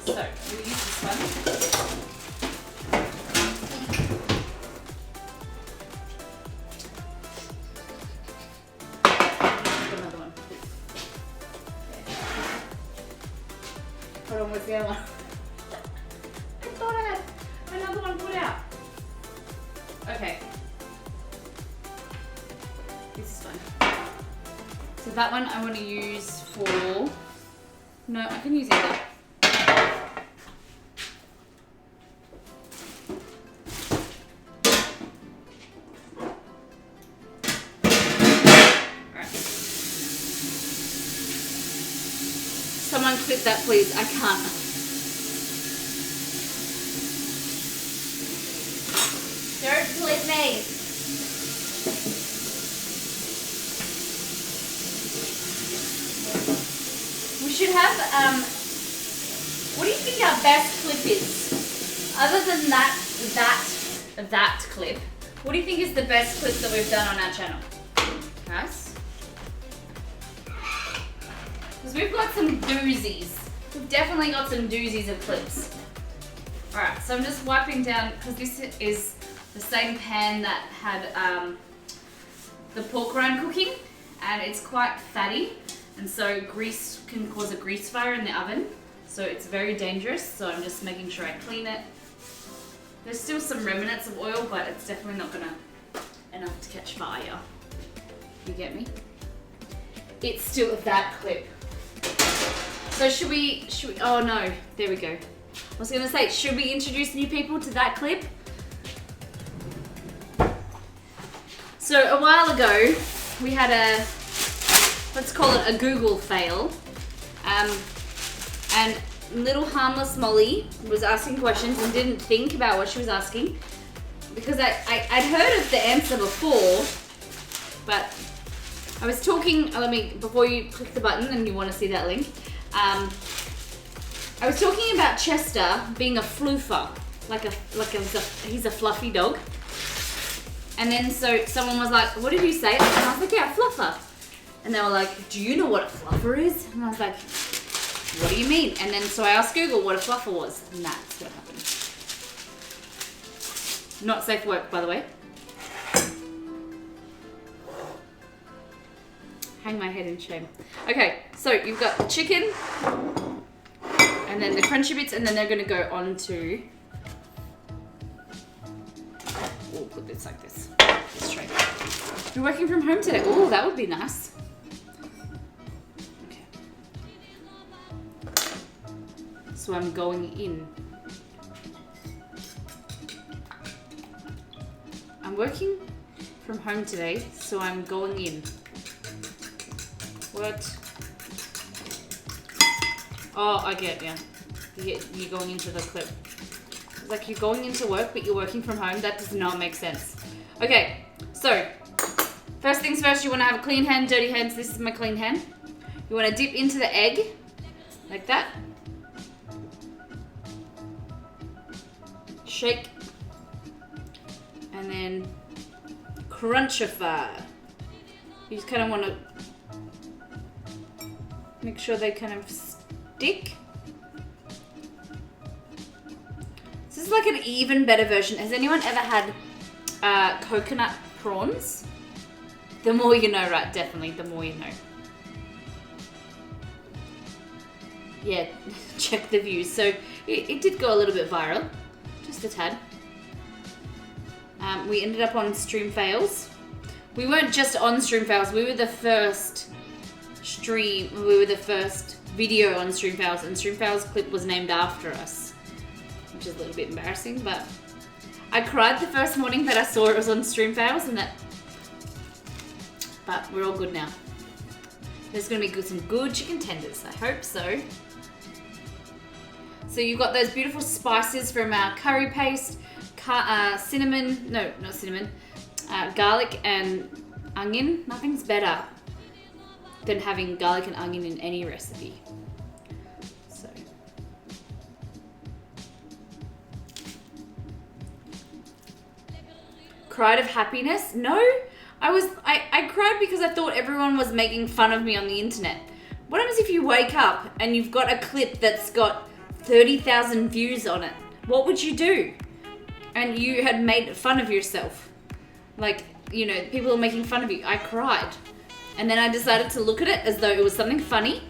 A: So, we'll use this one. Another one. Hold on, where's the other one? I thought I had another one put out. Okay. This is fine. So that one I want to use for, no, I can use either. Someone clip that, please. I can't. Don't clip me. We should have, what do you think our best clip is? Other than that clip, what do you think is the best clip that we've done on our channel? Guys? Because we've got some doozies. We've definitely got some doozies of clips. Alright, so I'm just wiping down, because this is the same pan that had the pork rind cooking, and it's quite fatty, and so grease can cause a grease fire in the oven, so it's very dangerous, so I'm just making sure I clean it. There's still some remnants of oil, but it's definitely not gonna enough to catch fire. You get me? It's still that clip. So should we, oh no, there we go. I was gonna say, should we introduce new people to that clip? So a while ago, we had a, let's call it a Google fail. And little harmless Molly was asking questions and didn't think about what she was asking. Because I'd heard of the answer before, but I was talking, before you click the button and you want to see that link, I was talking about Chester being a floofer, he's a fluffy dog. And then so someone was like, what did you say? And I was like, yeah, fluffer. And they were like, do you know what a fluffer is? And I was like, what do you mean? And then so I asked Google what a fluffer was, and that's what happened. Not safe for work, by the way. Hang my head in shame. Okay, so you've got the chicken, and then the crunchy bits, and then they're gonna go on to, we'll put this like this, straight. You're working from home today. Oh, that would be nice. Okay. so I'm going in. I'm working from home today, so I'm going in. What? Oh, I get, yeah. You're going into the clip. It's like you're going into work, but you're working from home. That does not make sense. Okay, so first things first, you want to have a clean hand, dirty hands. This is my clean hand. You want to dip into the egg, like that. Shake. And then crunchify. You just kind of want to make sure they kind of stick. This is like an even better version. Has anyone ever had coconut prawns? The more you know, right? Definitely, the more you know. Yeah, check the views. So it did go a little bit viral, just a tad. We ended up on Stream Fails. We weren't just on Stream Fails. We were the first video on Stream Fails, and Stream Fails clip was named after us, which is a little bit embarrassing, but I cried the first morning that I saw it was on Stream Fails, but we're all good now. There's gonna be some good chicken tenders, I hope so. So you've got those beautiful spices from our curry paste, cinnamon, no, not cinnamon, garlic and onion. Nothing's better than having garlic and onion in any recipe. So. Cried of happiness? No, I cried because I thought everyone was making fun of me on the internet. What happens if you wake up and you've got a clip that's got 30,000 views on it? What would you do? And you had made fun of yourself. Like, you know, people are making fun of you. I cried. And then I decided to look at it as though it was something funny.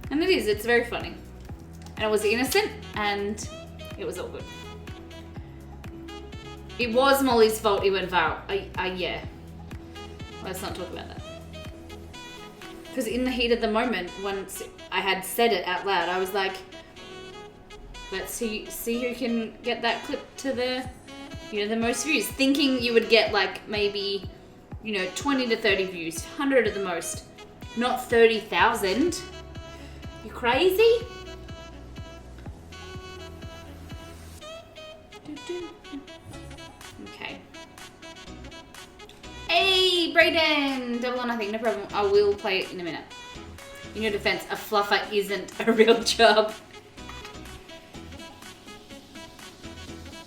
A: And it is, it's very funny. And it was innocent, and it was all good. It was Molly's fault it went viral. Yeah. Let's not talk about that. Because in the heat of the moment, once I had said it out loud, I was like, let's see who can get that clip to the, the most views. Thinking you would get like maybe, 20 to 30 views, 100 at the most, not 30,000. You crazy? Okay. Hey, Brayden! Double or nothing, no problem. I will play it in a minute. In your defense, a fluffer isn't a real job.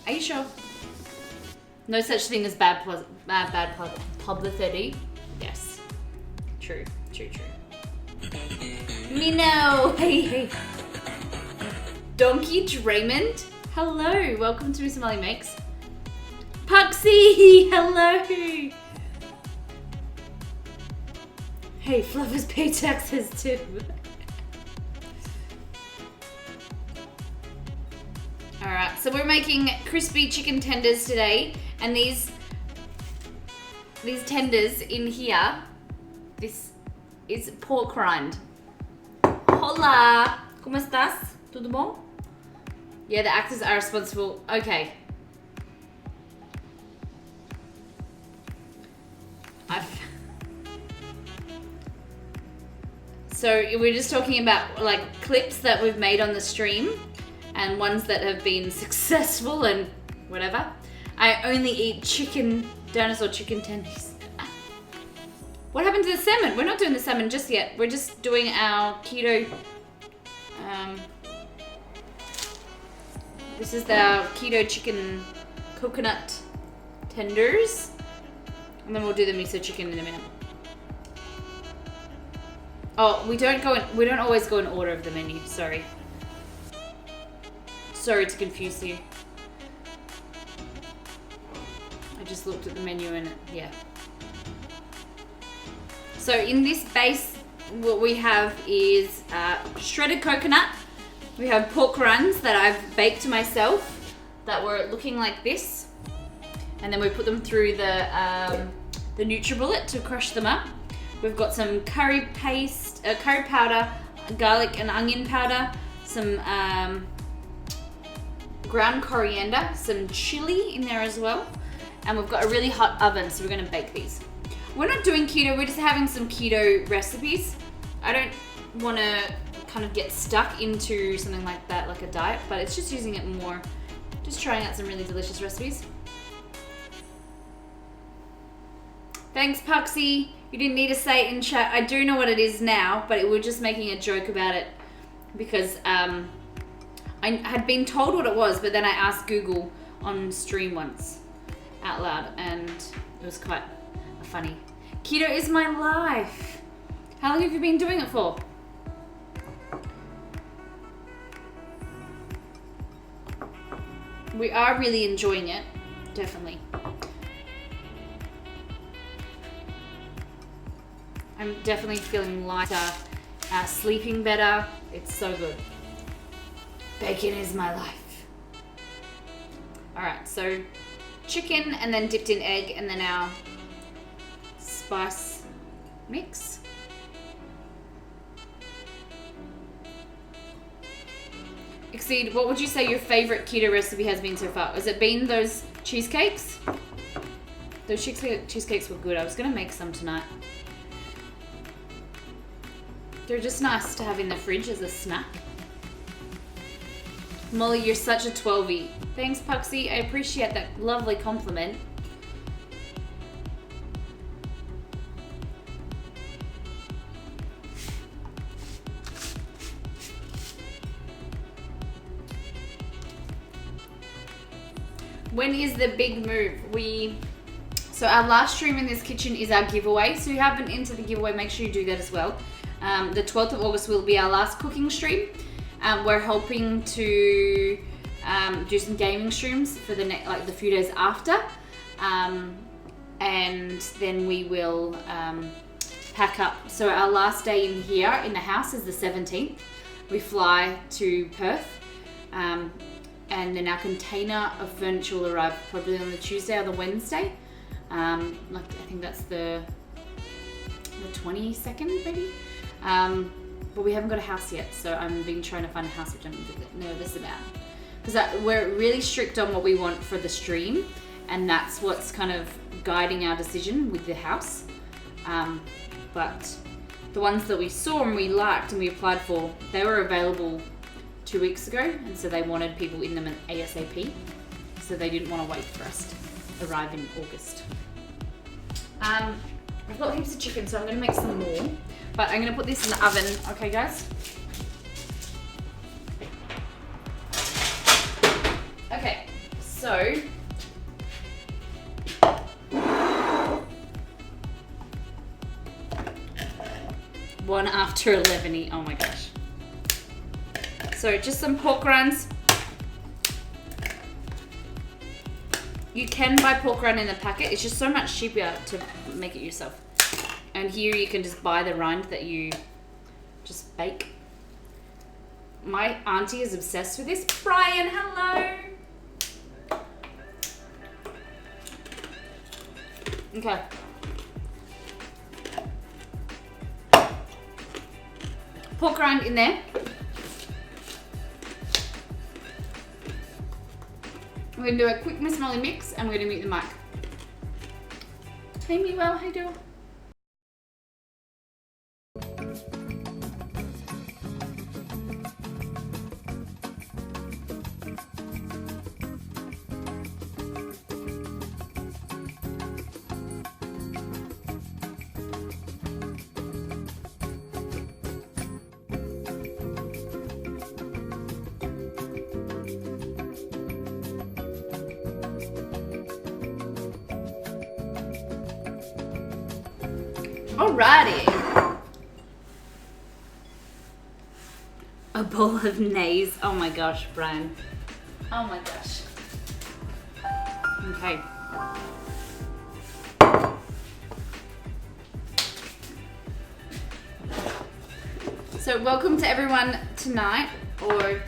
A: Are you sure? No such thing as bad publicity. Yes. True. Me no. Hey. Donkey Draymond. Hello. Welcome to Miss Molly Makes. Puxy. Hello. Hey, Fluffers pay taxes too. Alright, so we're making crispy chicken tenders today, and these tenders in here, this is pork rind. Hola! ¿Cómo estás? Tudo bom? Yeah, the actors are responsible. Okay. So we're just talking about like clips that we've made on the stream and ones that have been successful and whatever. I only eat dinosaur chicken tenders. What happened to the salmon? We're not doing the salmon just yet. We're just doing our keto. This is our keto chicken coconut tenders, and then we'll do the miso chicken in a minute. Oh, we don't always go in order of the menu. Sorry to confuse you. I just looked at the menu and yeah. So in this base, what we have is shredded coconut. We have pork rinds that I've baked myself that were looking like this. And then we put them through the NutriBullet to crush them up. We've got some curry paste, curry powder, garlic and onion powder, some ground coriander, some chili in there as well. And we've got a really hot oven, so we're gonna bake these. We're not doing keto, we're just having some keto recipes. I don't wanna kind of get stuck into something like that, like a diet, but it's just using it more, just trying out some really delicious recipes. Thanks, Puxy. You didn't need to say it in chat. I do know what it is now, but we're just making a joke about it because I had been told what it was, but then I asked Google on stream once out loud, and it was quite funny. Keto is my life. How long have you been doing it for? We are really enjoying it, definitely. I'm definitely feeling lighter, sleeping better. It's so good. Bacon is my life. All right, so chicken and then dipped in egg and then our spice mix. Exceed, what would you say your favorite keto recipe has been so far? Has it been those cheesecakes? Those cheesecakes were good. I was gonna make some tonight. They're just nice to have in the fridge as a snack. Molly, you're such a 12-y. Thanks, Puxy. I appreciate that lovely compliment. When is the big move? So our last stream in this kitchen is our giveaway. So if you haven't entered the giveaway, make sure you do that as well. The 12th of August will be our last cooking stream. We're hoping to do some gaming streams for the the few days after, and then we will pack up. So our last day in here in the house is the 17th. We fly to Perth, and then our container of furniture will arrive probably on the Tuesday or the Wednesday. I think that's the 22nd maybe. But we haven't got a house yet, so I've been trying to find a house, which I'm a bit nervous about. Because we're really strict on what we want for the stream, and that's what's kind of guiding our decision with the house. But the ones that we saw and we liked and we applied for, they were available 2 weeks ago, and so they wanted people in them ASAP. So they didn't want to wait for us to arrive in August. I've got heaps of chicken, so I'm going to make some more. But I'm going to put this in the oven, okay guys? Okay, so... One after 11, oh my gosh. So just some pork rinds. You can buy pork rind in the packet. It's just so much cheaper to make it yourself. And here you can just buy the rind that you just bake. My auntie is obsessed with this. Brian, hello. Okay. Pork rind in there. We're gonna do a quick Miss Molly mix and we're gonna mute the mic. Hey Meewell, how you doing? Alrighty. A bowl of nays. Oh my gosh, Brian. Oh my gosh. Okay. So welcome to everyone tonight, or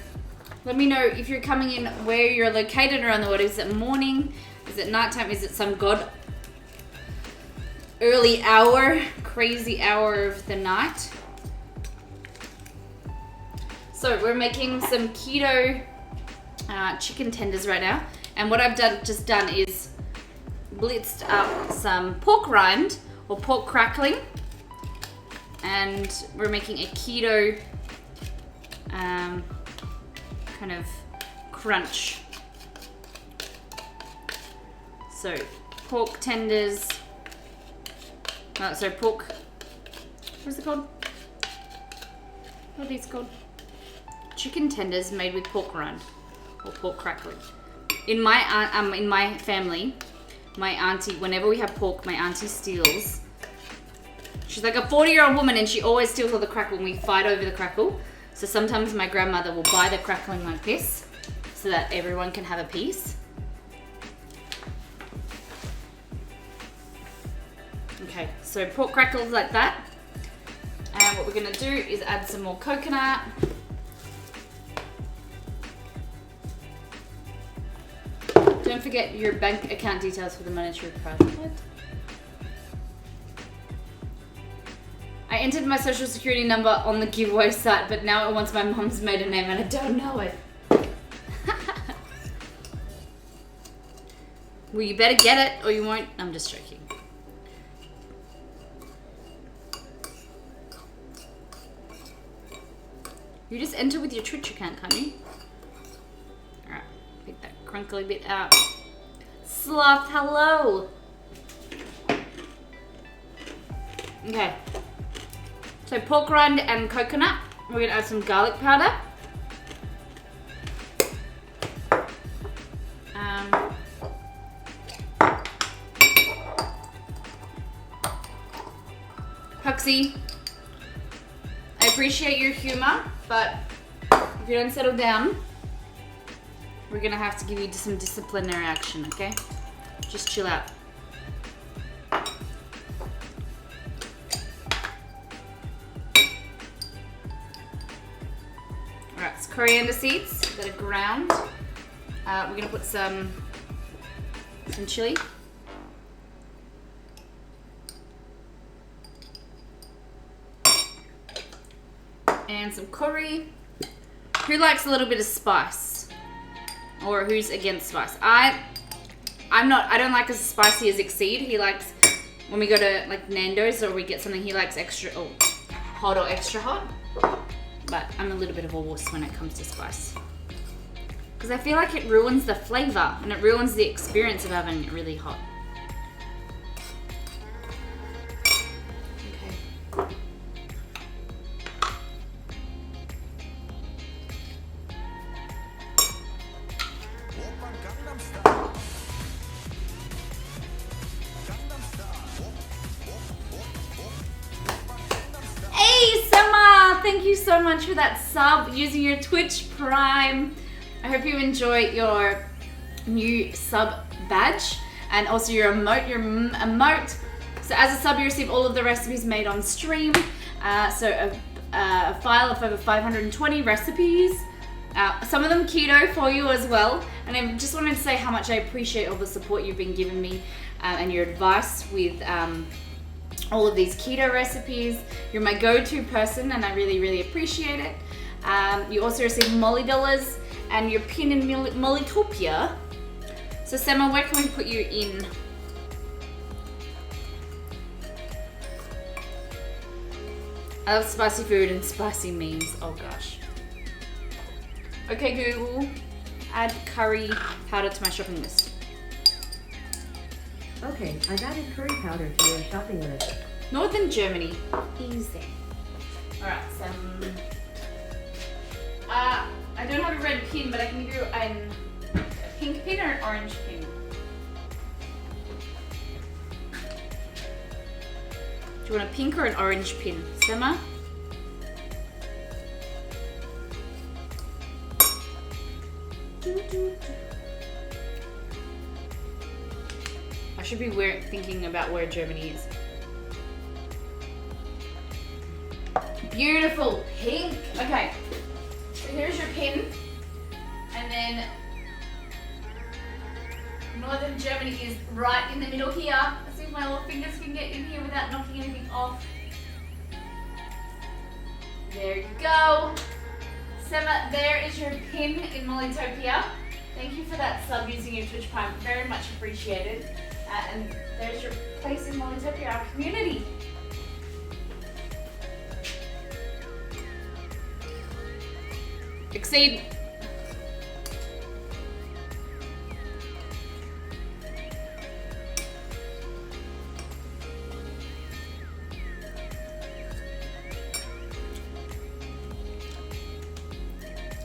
A: let me know if you're coming in where you're located around the world. Is it morning? Is it nighttime? Is it some god early hour, crazy hour of the night? So we're making some keto chicken tenders right now. And what I've just done is blitzed up some pork rind or pork crackling. And we're making a keto kind of crunch. So pork tenders, pork, what's it called? What are these called? Chicken tenders made with pork rind or pork crackling. In my family, my auntie, whenever we have pork, my auntie steals. She's like a 40-year-old woman and she always steals all the crackle and we fight over the crackle. So sometimes my grandmother will buy the crackling like this so that everyone can have a piece. Okay, so pork crackles like that. And what we're gonna do is add some more coconut. Don't forget your bank account details for the monetary prize. What? I entered my social security number on the giveaway site, but now it wants my mom's maiden name and I don't know it. Well, you better get it or you won't. I'm just joking. You just enter with your Twitch account, can't you? Alright, pick that crinkly bit out. Sloth, hello! Okay. So pork rind and coconut. We're gonna add some garlic powder. Puxy, I appreciate your humor, but if you don't settle down, we're gonna have to give you some disciplinary action, okay? Just chill out. Alright, it's coriander seeds that are ground. We're gonna put some chili. And some curry. Who likes a little bit of spice? Or who's against spice? I don't like as spicy as Exceed. He likes, when we go to like Nando's or we get something, he likes extra hot or extra hot. But I'm a little bit of a wuss when it comes to spice. Because I feel like it ruins the flavor and it ruins the experience of having it really hot. Okay. Hey, Summer! Thank you so much for that sub using your Twitch Prime. I hope you enjoy your new sub badge and also your emote. So as a sub, you receive all of the recipes made on stream. So a file of over 520 recipes. Some of them keto for you as well. And I just wanted to say how much I appreciate all the support you've been giving me and your advice with all of these keto recipes. You're my go-to person and I really, really appreciate it. You also receive Molly Dollars and your pin in Mollytopia. So Sema, where can we put you in? I love spicy food and spicy memes. Oh gosh. Okay Google, add curry powder to my shopping list.
D: Okay, I've added curry powder to your shopping list.
A: Northern Germany, easy. Alright, some... I don't have a red pin, but I can give you a pink pin or an orange pin. Do you want a pink or an orange pin? Sema? I should be thinking about where Germany is. Beautiful pink. Okay, so here's your pin, and then Northern Germany is right in the middle here. Let's see if my little fingers can get in here without knocking anything off. There you go. Sema, there is your pin in Mollytopia. Thank you for that sub using your Twitch Prime. Very much appreciated. And there's your place in Mollytopia, our community. Exceed.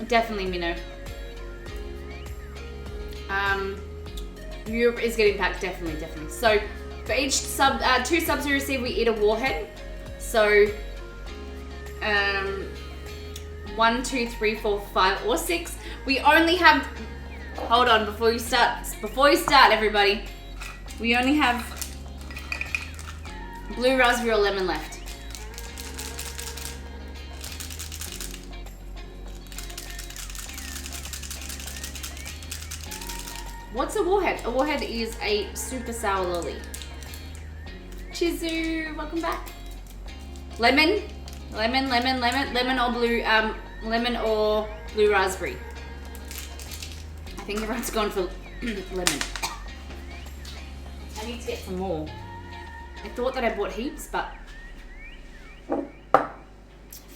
A: Definitely Minnow. Europe is getting packed, definitely. So for each sub, 2 subs we receive, we eat a warhead. So 1, 2, 3, 4, 5, or 6. We only have. Hold on, before you start, everybody. We only have blue raspberry or lemon left. What's a warhead? A warhead is a super sour lolly. Chizu, welcome back. Lemon or blue, lemon or blue raspberry. I think everyone's gone for lemon. I need to get some more. I thought that I bought heaps, but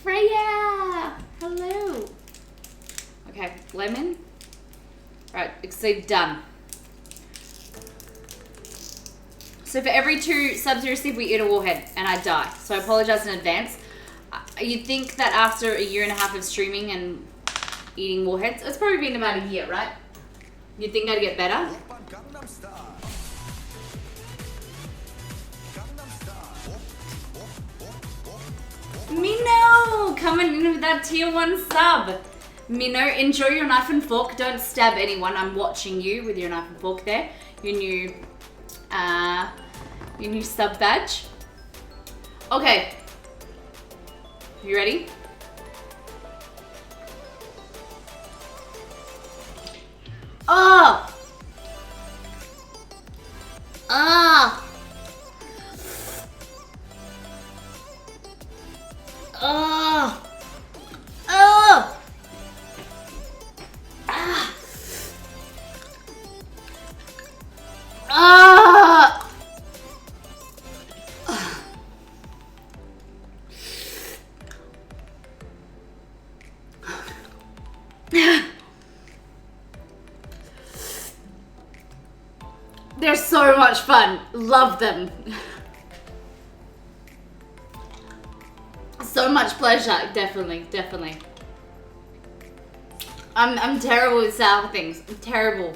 A: Freya, hello. Okay, lemon. Right, exceed done. So for every 2 subs you receive, we eat a warhead, and I die. So I apologize in advance. You'd think that after a year and a half of streaming and eating warheads, it's probably been about a year, right? You'd think I'd get better. Minnow, coming in with that tier 1 sub. Minnow, enjoy your knife and fork. Don't stab anyone. I'm watching you with your knife and fork there. Your new sub badge. Okay. You ready? Oh! Ah! Oh! Oh! Ah! Ah! They're so much fun. Love them. So much pleasure. Definitely. I'm terrible with sour things. I'm terrible.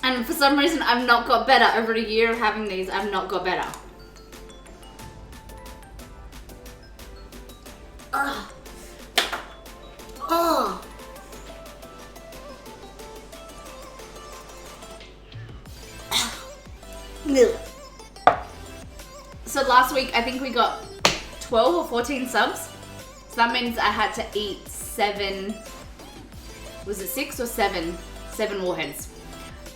A: And for some reason, I've not got better. Over a year of having these, I've not got better. Ugh. Oh. So last week, I think we got 12 or 14 subs. So that means I had to eat 7, was it 6 or 7? 7 warheads.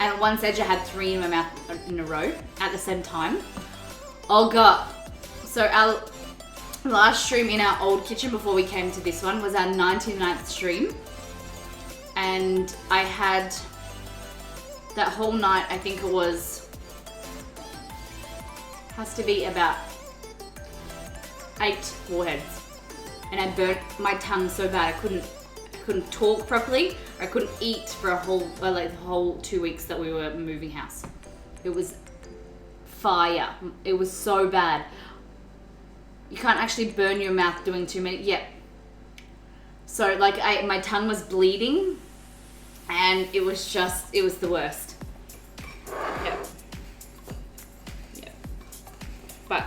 A: And at one stage I had 3 in my mouth in a row at the same time. Oh god. So our last stream in our old kitchen before we came to this one was our 99th stream. And I had that whole night, I think it was, has to be about 8 warheads. And I burnt my tongue so bad I couldn't talk properly. I couldn't eat for a whole, like the whole 2 weeks that we were moving house. It was fire. It was so bad. You can't actually burn your mouth doing too many. Yeah. So like my tongue was bleeding, and it was the worst. Yeah. Yeah. But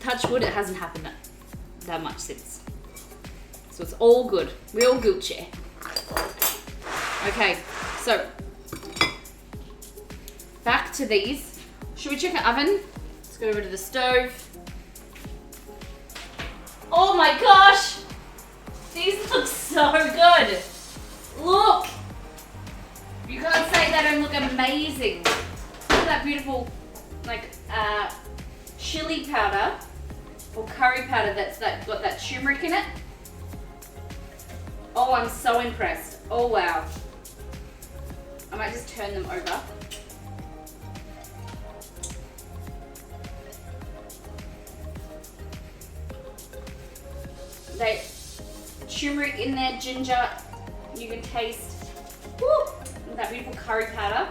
A: touch wood, it hasn't happened that much since. So it's all good. Real Gucci. Okay, so back to these. Should we check the oven? Let's go over to the stove. Oh my gosh! These look so good. Look! You can't say they don't look amazing. Look at that beautiful, like, chili powder or curry powder that's got that turmeric in it. Oh, I'm so impressed. Oh, wow. I might just turn them over. They turmeric in there, ginger. You can taste that beautiful curry powder.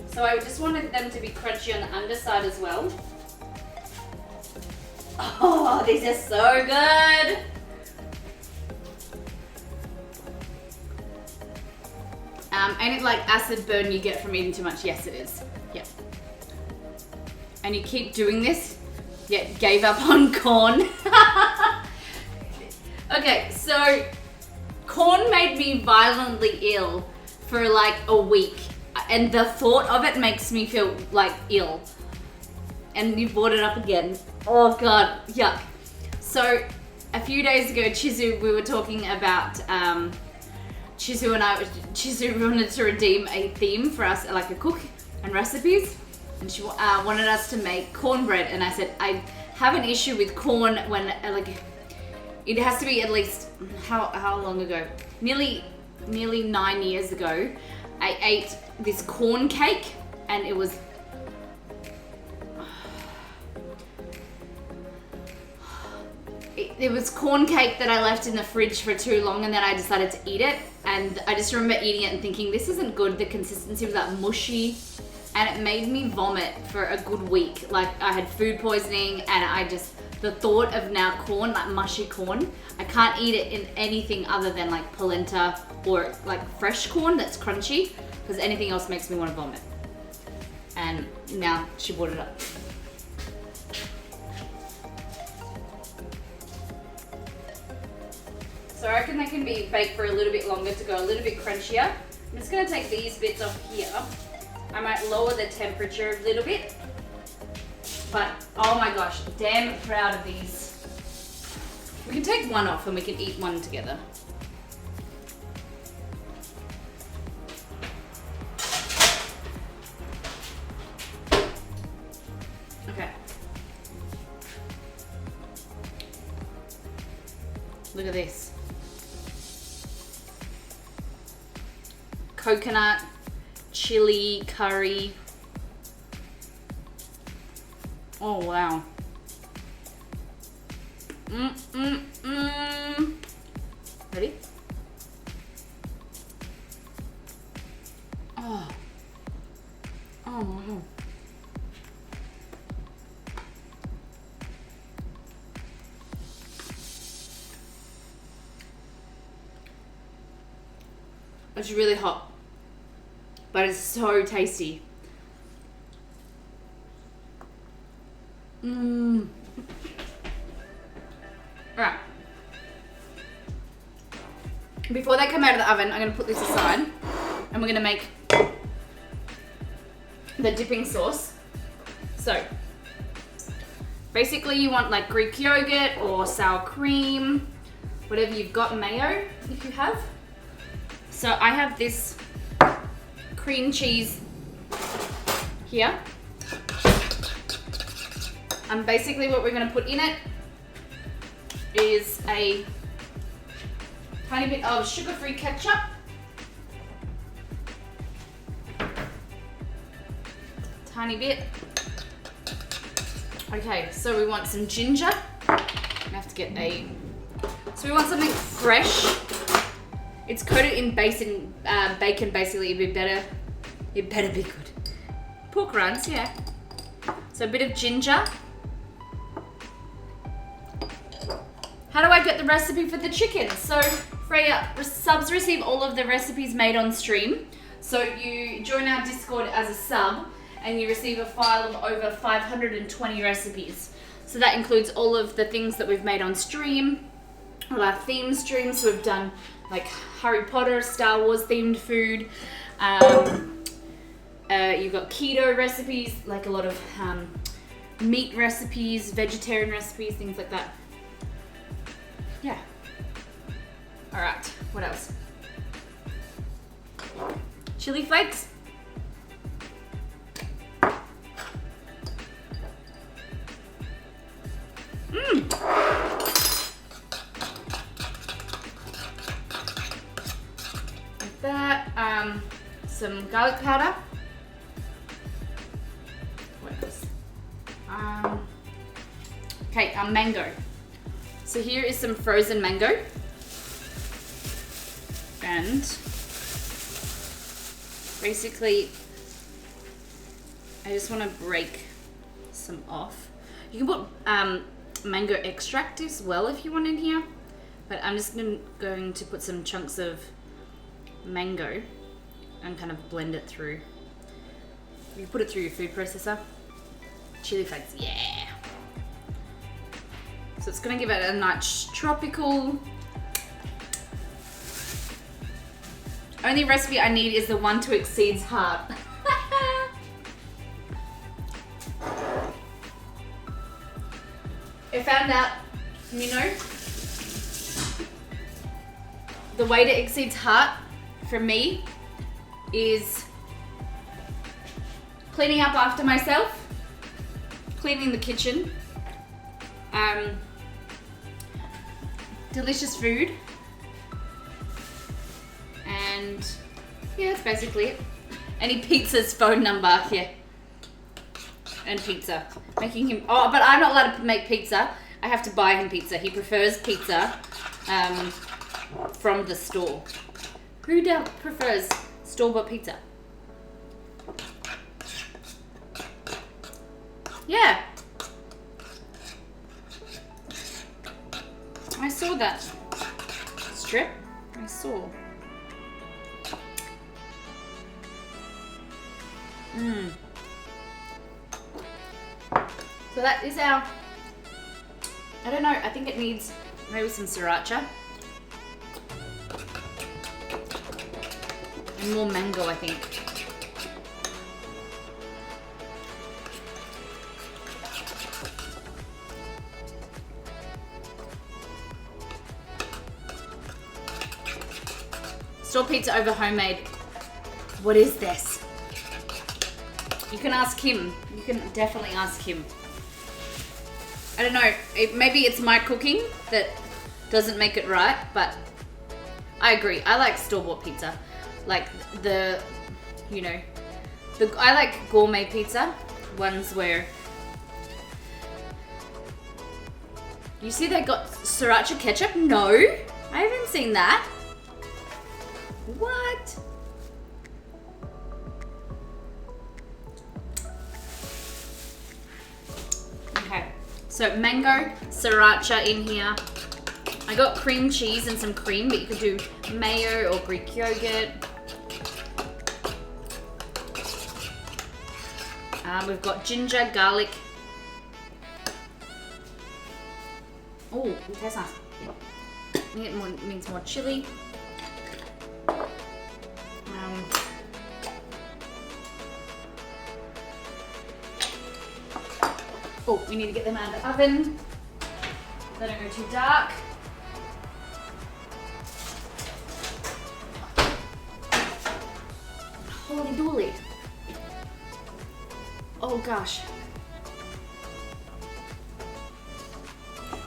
A: So I just wanted them to be crunchy on the underside as well. Oh, these are so good. Ain't it like acid burn you get from eating too much? Yes, it is. Yeah. And you keep doing this, yet gave up on corn. Okay, so corn made me violently ill for like a week. And the thought of it makes me feel like ill. And you brought it up again. Oh God, yuck. So a few days ago, Chizu, we were talking about, Chizu wanted to redeem a theme for us, like a cook and recipes. And she wanted us to make cornbread. And I said, I have an issue with corn when, it has to be at least, how long ago? Nearly 9 years ago, I ate this corn cake and it was, it was corn cake that I left in the fridge for too long and then I decided to eat it. And I just remember eating it and thinking, this isn't good. The consistency was that mushy and it made me vomit for a good week. Like I had food poisoning and the thought of now corn, like mushy corn, I can't eat it in anything other than like polenta or like fresh corn that's crunchy, because anything else makes me want to vomit. And now she brought it up. So I reckon they can be baked for a little bit longer to go a little bit crunchier. I'm just gonna take these bits off here. I might lower the temperature a little bit. But, oh my gosh, damn proud of these. We can take one off and we can eat one together. Okay. Look at this. Coconut, chili, curry. Oh wow. Ready? Oh. Oh wow. It's really hot, but it's so tasty. Alright. Before they come out of the oven, I'm going to put this aside and we're going to make the dipping sauce. So, basically you want like Greek yogurt or sour cream, whatever you've got, mayo if you have. So I have this cream cheese here. And basically what we're going to put in it is a tiny bit of sugar-free ketchup. Tiny bit. Okay, so we want some ginger. I have to get so we want something fresh. It's coated in bacon basically. It better be good. Pork rinds, yeah. So a bit of ginger. How do I get the recipe for the chicken? So Freya, subs receive all of the recipes made on stream. So you join our Discord as a sub and you receive a file of over 520 recipes. So that includes all of the things that we've made on stream, all our theme streams. So we've done like Harry Potter, Star Wars themed food. You've got keto recipes, like a lot of meat recipes, vegetarian recipes, things like that. Yeah. All right, what else? Chili flakes. some garlic powder. What else? Okay, mango. So here is some frozen mango. And basically, I just want to break some off. You can put mango extract as well if you want in here, but I'm just going to put some chunks of mango and kind of blend it through. You put it through your food processor. Chili flakes, yeah. So it's gonna give it a nice tropical. Only recipe I need is the one to exceeds heart. I found out, the way to exceeds heart for me is cleaning up after myself, cleaning the kitchen, delicious food, and yeah, that's basically it. Any pizza's phone number, yeah. And pizza. Making him, oh, but I'm not allowed to make pizza. I have to buy him pizza. He prefers pizza from the store. Who prefers store-bought pizza? Yeah. I saw that strip. I saw. So that is our, I don't know, I think it needs maybe some sriracha. And more mango, I think. Store pizza over homemade. What is this? You can ask him. You can definitely ask him. I don't know. Maybe it's my cooking that doesn't make it right, but I agree. I like store-bought pizza. Like I like gourmet pizza. Ones where you see they got sriracha ketchup? No, I haven't seen that. What? Okay, so mango, sriracha in here. I got cream cheese and some cream, but you could do mayo or Greek yogurt. We've got ginger, garlic. Oh, it tastes nice. It means more chili. Oh, we need to get them out of the oven. They don't go too dark. Holy dooly. Oh gosh.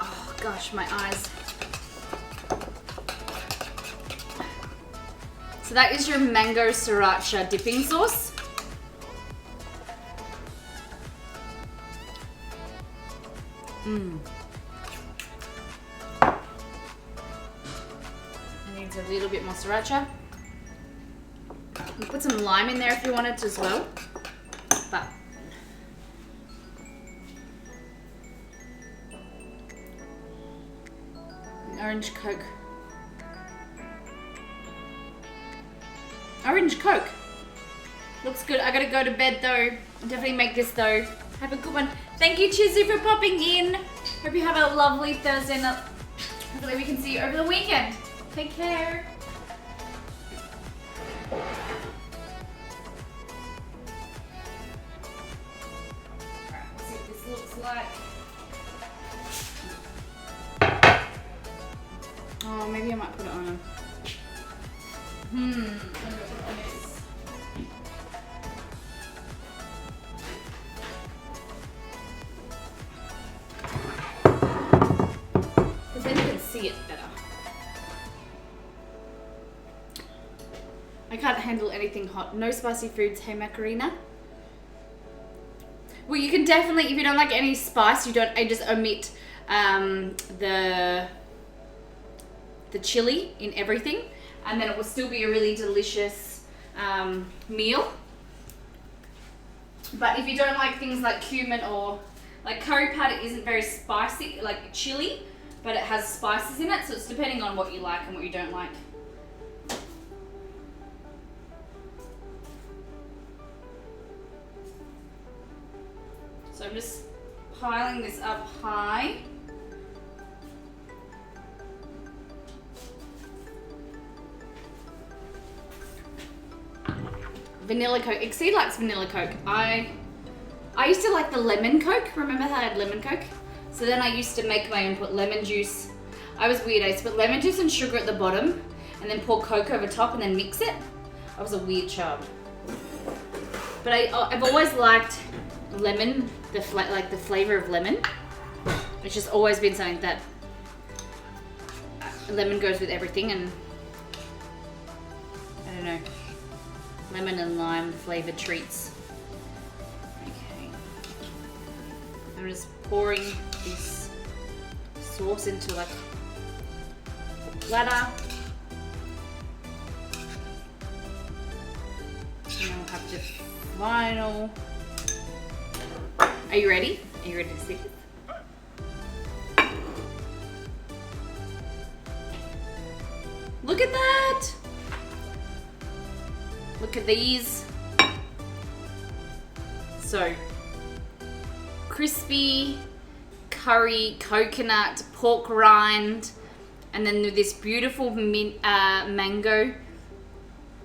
A: Oh gosh, my eyes. So that is your mango sriracha dipping sauce. It needs a little bit more sriracha. You put some lime in there if you wanted to as well. But orange Coke. Orange Coke. Looks good. I gotta go to bed though. I'll definitely make this though. Have a good one. Thank you, Chizzy, for popping in. Hope you have a lovely Thursday night. Hopefully we can see you over the weekend. Take care. Alright, let's see what this looks like. Oh, maybe I might put it on a... I'm gonna put it on this. Because then you can see it better. I can't... handle anything hot. No spicy foods. Hey, Macarena. Well, you can definitely, if you don't like any spice, I just omit the chili in everything, and then it will still be a really delicious meal. But if you don't like things like cumin or like curry powder isn't very spicy, like chili, but it has spices in it, so it's depending on what you like and what you don't like. So I'm just piling this up high. Vanilla Coke. Exceed likes vanilla Coke. I used to like the lemon Coke. Remember how I had lemon Coke? So then I used to make my own, put lemon juice. I was weird. I used to put lemon juice and sugar at the bottom and then pour Coke over top and then mix it. I was a weird child. But I've always liked lemon, the flavor of lemon. It's just always been something that lemon goes with everything, and I don't know. Lemon and lime flavored treats. Okay. I'm just pouring this sauce into like a platter. And then we'll have the final. Are you ready? Are you ready to see this? Look at that! Look at these. So, crispy curry, coconut, pork rind, and then with this beautiful mango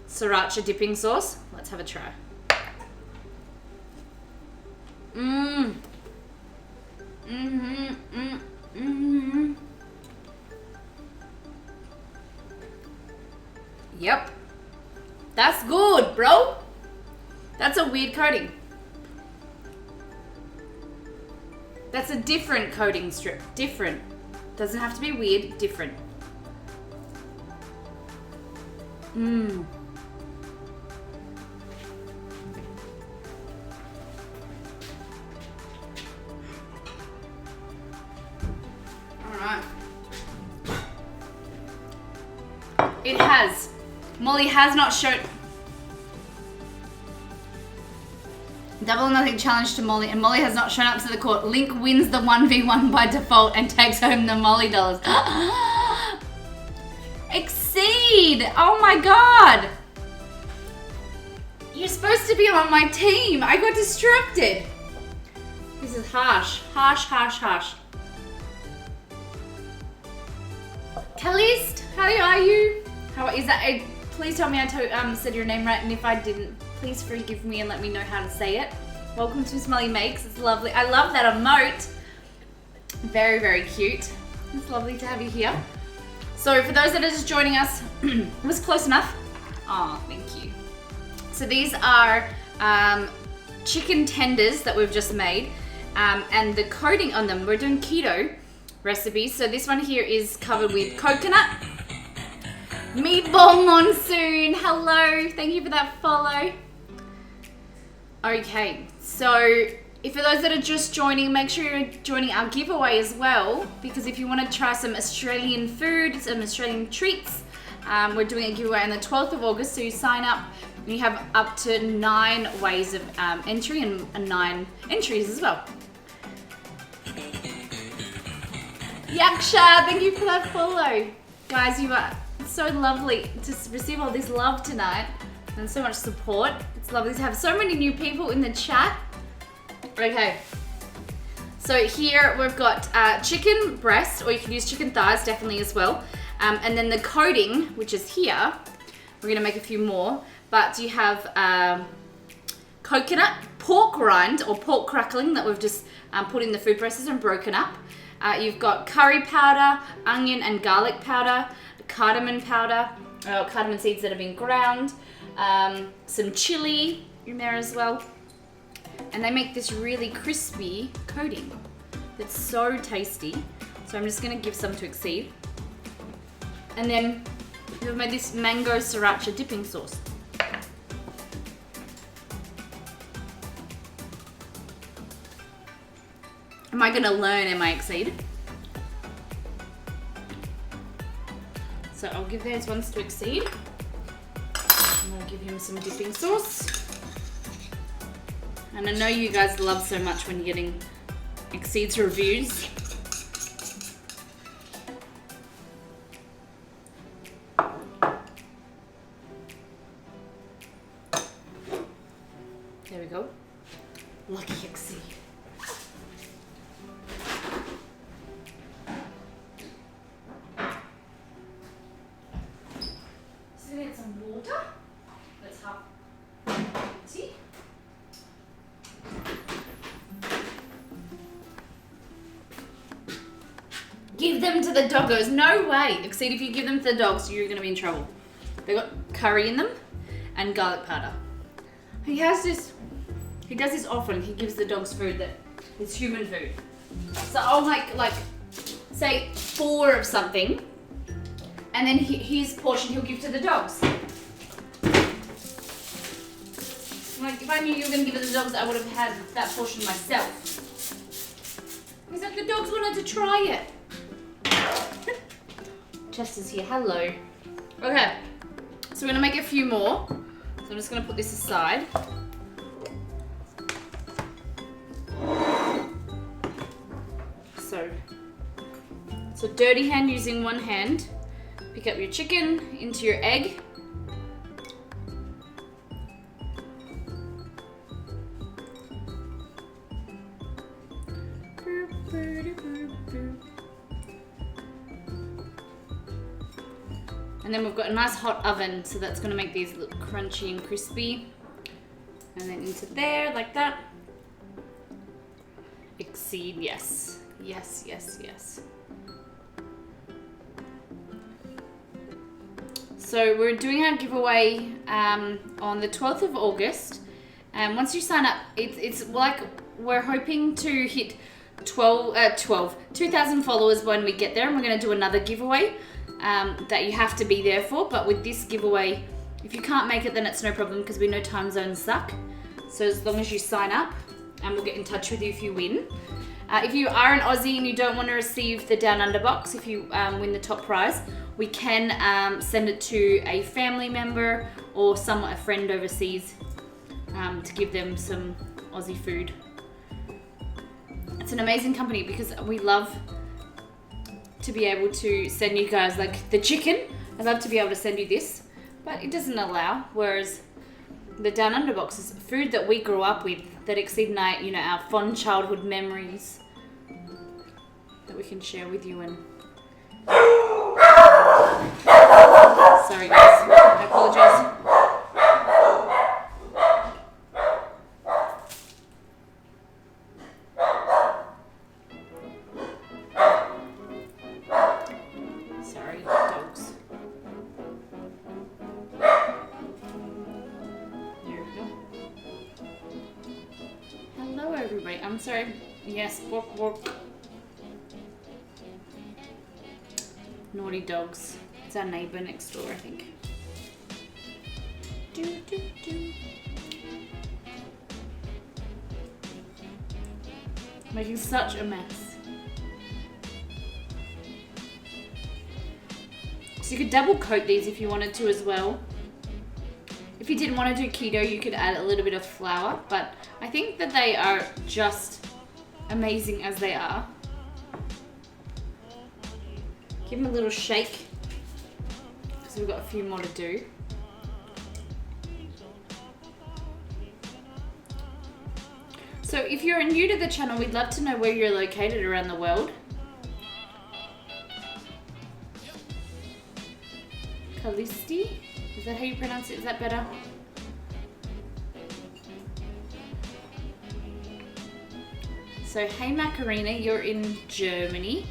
A: sriracha dipping sauce. Let's have a try. Mmm. Mm-hmm. Mm-hmm. Yep. That's good, bro. That's a weird coating. That's a different coating strip. Different. Doesn't have to be weird. Different. Mmm. Alright. It has. Molly has not shown. Double or nothing challenge to Molly, and Molly has not shown up to the court. Link wins the 1v1 by default and takes home the Molly dollars. Exceed! Oh my god! You're supposed to be on my team. I got distracted. This is harsh. Harsh, harsh, harsh. Caliste, how are you? How is that? Please tell me I said your name right, and if I didn't, please forgive me and let me know how to say it. Welcome to Smelly Makes. It's lovely. I love that emote. Very, very cute. It's lovely to have you here. So for those that are just joining us, it was close enough. Oh, thank you. So these are chicken tenders that we've just made, and the coating on them, we're doing keto recipes. So this one here is covered with coconut. Meatball Monsoon, hello, thank you for that follow. Okay, so if for those that are just joining, make sure you're joining our giveaway as well, because if you want to try some Australian food, some Australian treats, we're doing a giveaway on the 12th of August, so you sign up and you have up to 9 ways of entry and 9 entries as well. Yaksha, thank you for that follow. Guys, you are so lovely to receive all this love tonight and so much support. It's lovely to have so many new people in the chat. Okay, so here we've got chicken breast, or you can use chicken thighs definitely as well, and then the coating, which is here. We're gonna make a few more, but you have coconut, pork rind or pork crackling that we've just put in the food processor and broken up. You've got curry powder, onion and garlic powder, cardamom powder, cardamom seeds that have been ground, some chili in there as well, and they make this really crispy coating that's so tasty. So I'm just going to give some to Exceed, and then we've made this mango sriracha dipping sauce. Am I gonna learn? Am I Exceed? So I'll give those ones to Exceed. And I'll give him some dipping sauce. And I know you guys love so much when you're getting Exceed's reviews. There we go. Lucky Exceed. So we get some water. Let's have tea. Give them to the doggos. No way. Exceed, if you give them to the dogs, you're going to be in trouble. They've got curry in them and garlic powder. He does this often. He gives the dogs food that is human food. So I'll make like, say 4 of something, and then his portion he'll give to the dogs. Like if I knew you were going to give it to the dogs, I would have had that portion myself. He's like, the dogs wanted to try it. Chester's here. Hello. Okay, so we're gonna make a few more. So I'm just gonna put this aside. So dirty hand using one hand. Pick up your chicken into your egg. And then we've got a nice hot oven, so that's gonna make these look crunchy and crispy. And then into there, like that. Exceed, yes. Yes, yes, yes. So we're doing our giveaway on the 12th of August. And once you sign up, it's like we're hoping to hit 2,000 followers when we get there, and we're gonna do another giveaway. That you have to be there for, but with this giveaway, if you can't make it, then it's no problem because we know time zones suck. So as long as you sign up, and we'll get in touch with you if you win. If you are an Aussie and you don't want to receive the Down Under box, if you win the top prize, we can send it to a family member or a friend overseas to give them some Aussie food. It's an amazing company because we love to be able to send you guys like the chicken. I'd love to be able to send you this, but it doesn't allow. Whereas the Down Under box is food that we grew up with, that exceed our fond childhood memories that we can share with you. And sorry guys, I apologize. I'm sorry. Yes, walk, walk. Naughty dogs. It's our neighbour next door, I think. Do, do, do. Making such a mess. So you could double coat these if you wanted to as well. If you didn't want to do keto, you could add a little bit of flour, but I think that they are just amazing as they are. Give them a little shake, because we've got a few more to do. So if you're new to the channel, we'd love to know where you're located around the world. Callisti? Is that how you pronounce it? Is that better? So, hey Macarena, you're in Germany.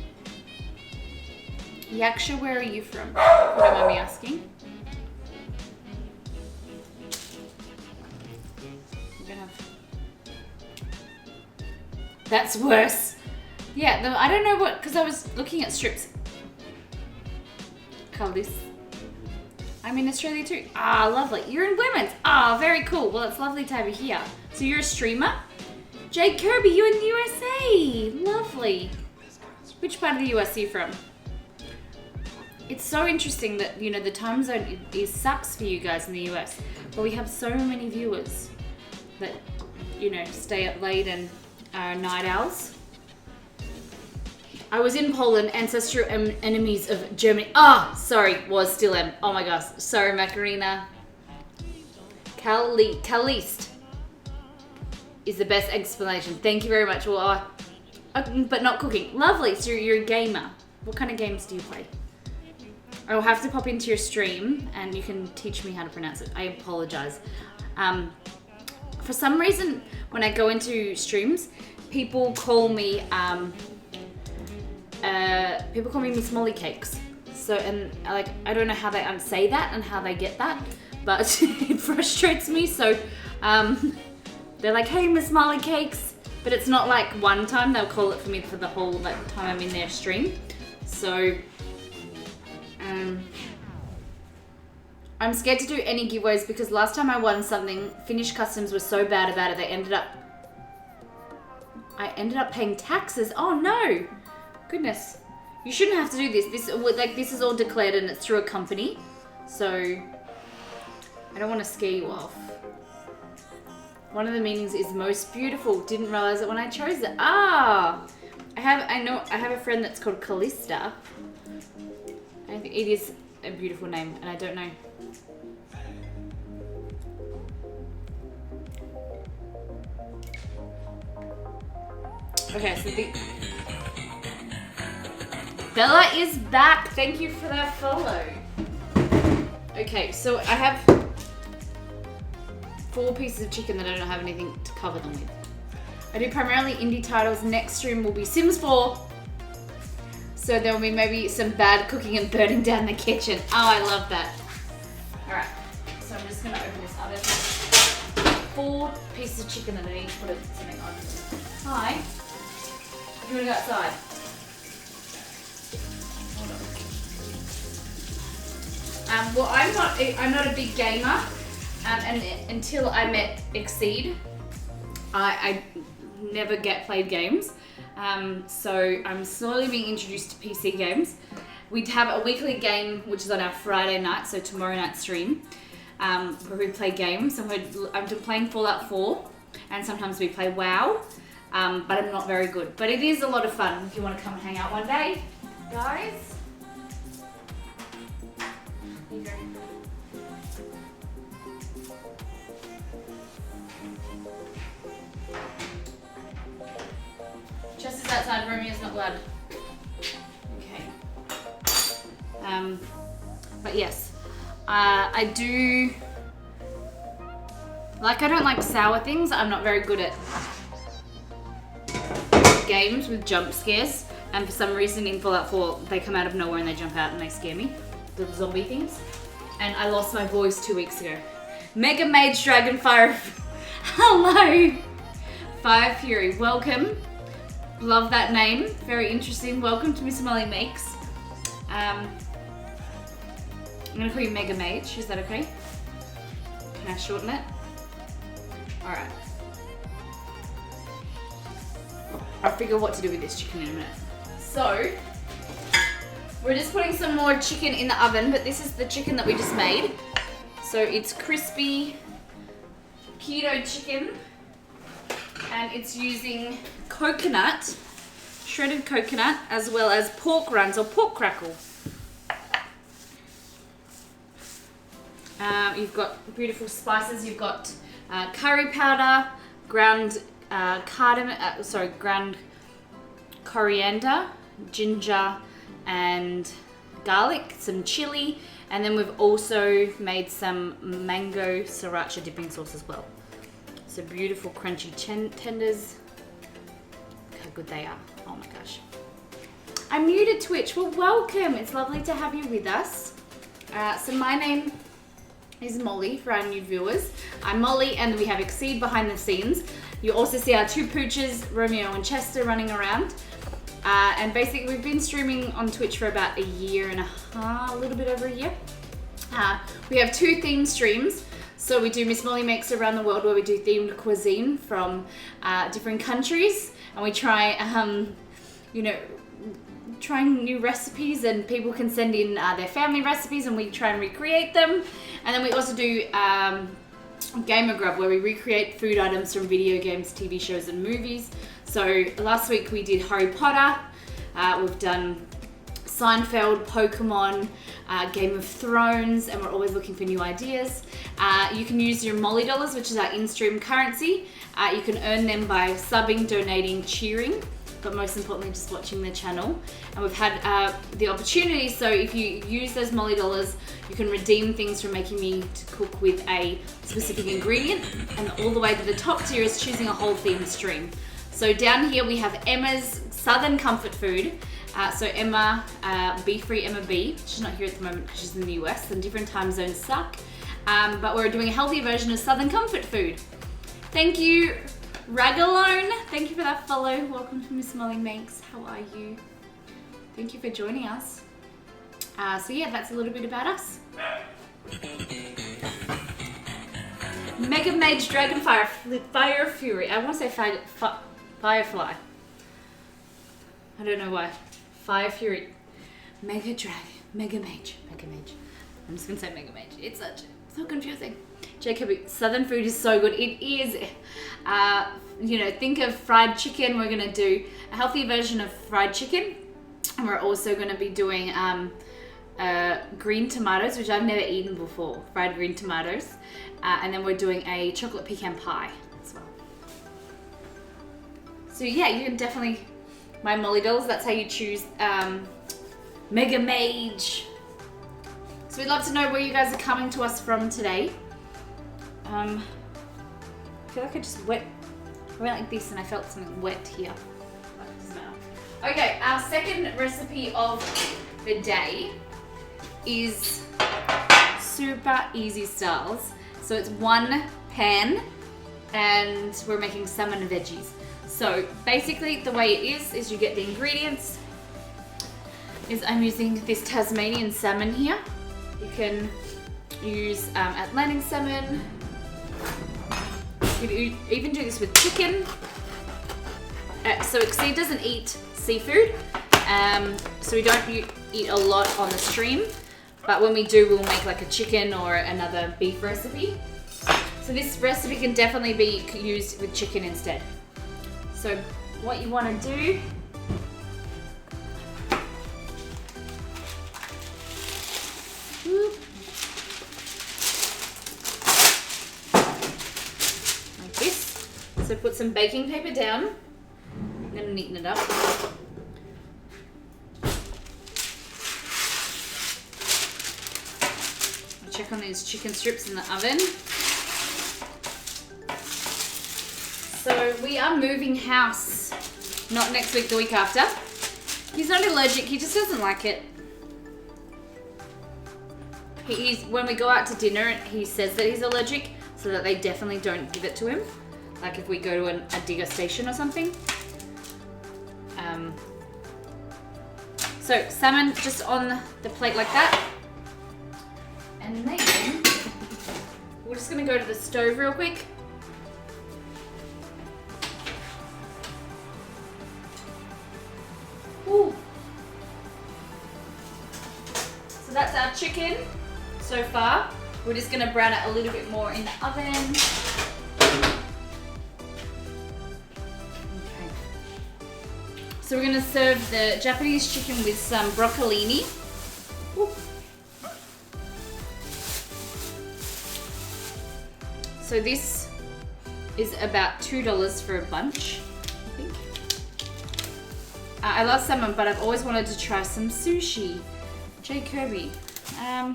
A: Yaksha, where are you from? If you don't mind me asking. We're gonna have... That's worse. Yeah, I don't know what, because I was looking at strips. Callisti. I'm in Australia too. Ah, lovely. You're in women's. Ah, very cool. Well, it's lovely to have you here. So you're a streamer? Jake Kirby, you're in the USA. Lovely. Which part of the US are you from? It's so interesting that, you know, the time zone is sucks for you guys in the US, but we have so many viewers that, you know, stay up late and are night owls. I was in Poland, ancestral enemies of Germany. Was still am. Oh my gosh. Sorry, Macarena. Caliste is the best explanation. Thank you very much. Well, but not cooking. Lovely. So you're a gamer. What kind of games do you play? I'll have to pop into your stream and you can teach me how to pronounce it. I apologize. For some reason, when I go into streams, people call me Miss Molly Cakes. So, and like, I don't know how they say that and how they get that, but it frustrates me. So, they're like, hey, Miss Molly Cakes, but it's not like one time. They'll call it for me for the whole like time I'm in their stream. So, I'm scared to do any giveaways because last time I won something, Finnish Customs was so bad about it. I ended up paying taxes. Oh no, goodness. You shouldn't have to do this. This is all declared and it's through a company. So I don't want to scare you off. One of the meanings is most beautiful. Didn't realize it when I chose it. I have a friend that's called Callista. I think it is a beautiful name and I don't know. Okay, so Bella is back. Thank you for that follow. Okay, so I have 4 pieces of chicken that I don't have anything to cover them with. I do primarily indie titles. Next stream will be Sims 4. So there will be maybe some bad cooking and burning down the kitchen. Oh, I love that. Alright, so I'm just gonna open this oven. 4 pieces of chicken that I need to put something on. Hi. You wanna go outside? Hold on. Well, I'm not a big gamer, and until I met Exceed, I never played games. So I'm slowly being introduced to PC games. We have a weekly game, which is on our Friday night, so tomorrow night stream, where we play games. And I've been playing Fallout 4, and sometimes we play WoW, but I'm not very good. But it is a lot of fun if you want to come and hang out one day, guys. Here you go. Chest is outside, Romeo's not blood. Okay. But yes, I do, like, I don't like sour things. I'm not very good at games with jump scares. And for some reason in Fallout 4, they come out of nowhere and they jump out and they scare me. The zombie things. And I lost my voice 2 weeks ago. Mega Mage Dragonfire. Hello. Fire Fury, welcome. Love that name. Very interesting. Welcome to Miss Molly Makes. I'm gonna call you Mega Mage. Is that okay? Can I shorten it? Alright. I'll figure what to do with this chicken in a minute. So, we're just putting some more chicken in the oven, but this is the chicken that we just made. So it's crispy keto chicken. And it's using coconut, shredded coconut, as well as pork rinds or pork crackle. You've got beautiful spices. You've got curry powder, ground ground coriander, ginger, and garlic, some chili, and then we've also made some mango sriracha dipping sauce as well. So beautiful crunchy tenders. Look how good they are. Oh my gosh. I'm new to Twitch. Well, welcome. It's lovely to have you with us. So my name is Molly for our new viewers. I'm Molly and we have Exceed behind the scenes. You also see our 2 pooches, Romeo and Chester, running around. And basically we've been streaming on Twitch for about a year and a half, a little bit over a year. We have 2 theme streams. So we do Miss Molly Makes around the world, where we do themed cuisine from different countries, and we try, trying new recipes, and people can send in their family recipes, and we try and recreate them. And then we also do Gamer Grub, where we recreate food items from video games, TV shows, and movies. So last week we did Harry Potter. We've done Seinfeld, Pokemon, Game of Thrones, and we're always looking for new ideas. You can use your Molly dollars, which is our in-stream currency. You can earn them by subbing, donating, cheering, but most importantly, just watching the channel. And we've had the opportunity, so if you use those Molly dollars, you can redeem things from making me to cook with a specific ingredient, and all the way to the top tier is choosing a whole themed stream. So down here we have Emma's Southern Comfort Food. So Emma, Be Free Emma B. She's not here at the moment because she's in the US, and different time zones suck. But we're doing a healthier version of Southern Comfort Food. Thank you, Ragalone. Thank you for that follow. Welcome to Miss Molly Makes. How are you? Thank you for joining us. So yeah, that's a little bit about us. Mega Mage Dragonfire Fire Fury. I want to say Firefly. I don't know why. Fire Fury. Mega Dragon. Mega Mage. I'm just gonna say Mega Mage. It's so confusing. Jacob, Southern food is so good. It is, think of fried chicken. We're gonna do a healthy version of fried chicken. And we're also gonna be doing green tomatoes, which I've never eaten before. Fried green tomatoes. And then we're doing a chocolate pecan pie as well. So yeah, you can definitely, my Molly dolls, that's how you choose Mega Mage. So we'd love to know where you guys are coming to us from today. I feel like I went like this and I felt something wet here. But it doesn't matter. Okay, our second recipe of the day is super easy styles. So it's one pan and we're making salmon and veggies. So basically the way it is you get the ingredients. I'm using this Tasmanian salmon here. You can use Atlantic salmon. You can even do this with chicken. So Exceed doesn't eat seafood, so we don't eat a lot on the stream. But when we do, we'll make like a chicken or another beef recipe. So this recipe can definitely be used with chicken instead. So what you want to do, like this. So put some baking paper down. I'm going to neaten it up. I'll check on these chicken strips in the oven. So we are moving house, not next week, the week after. He's not allergic, he just doesn't like it. When we go out to dinner, he says that he's allergic, so that they definitely don't give it to him. Like if we go to a digger station or something. So salmon just on the plate like that. And then we're just gonna go to the stove real quick. Ooh. So that's our chicken so far. We're just gonna brown it a little bit more in the oven. Okay. So we're gonna serve the Japanese chicken with some broccolini. Ooh. So this is about $2 for a bunch, I think. I love salmon, but I've always wanted to try some sushi. Jay Kirby. I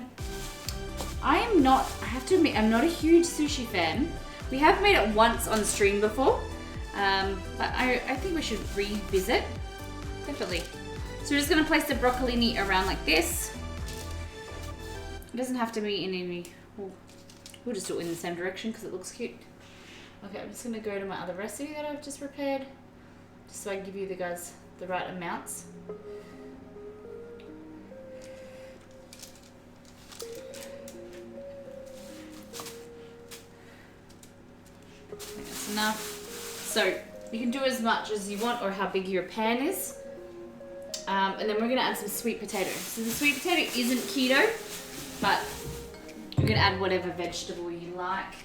A: have to admit, I'm not a huge sushi fan. We have made it once on stream before, but I think we should revisit. Definitely. So we're just gonna place the broccolini around like this. It doesn't have to be in any, we'll just do it in the same direction because it looks cute. Okay, I'm just gonna go to my other recipe that I've just prepared, just so I can give you the guys the right amounts. think that's enough. So you can do as much as you want or how big your pan is. And then we're gonna add some sweet potato. So the sweet potato isn't keto, but you can add whatever vegetable you like.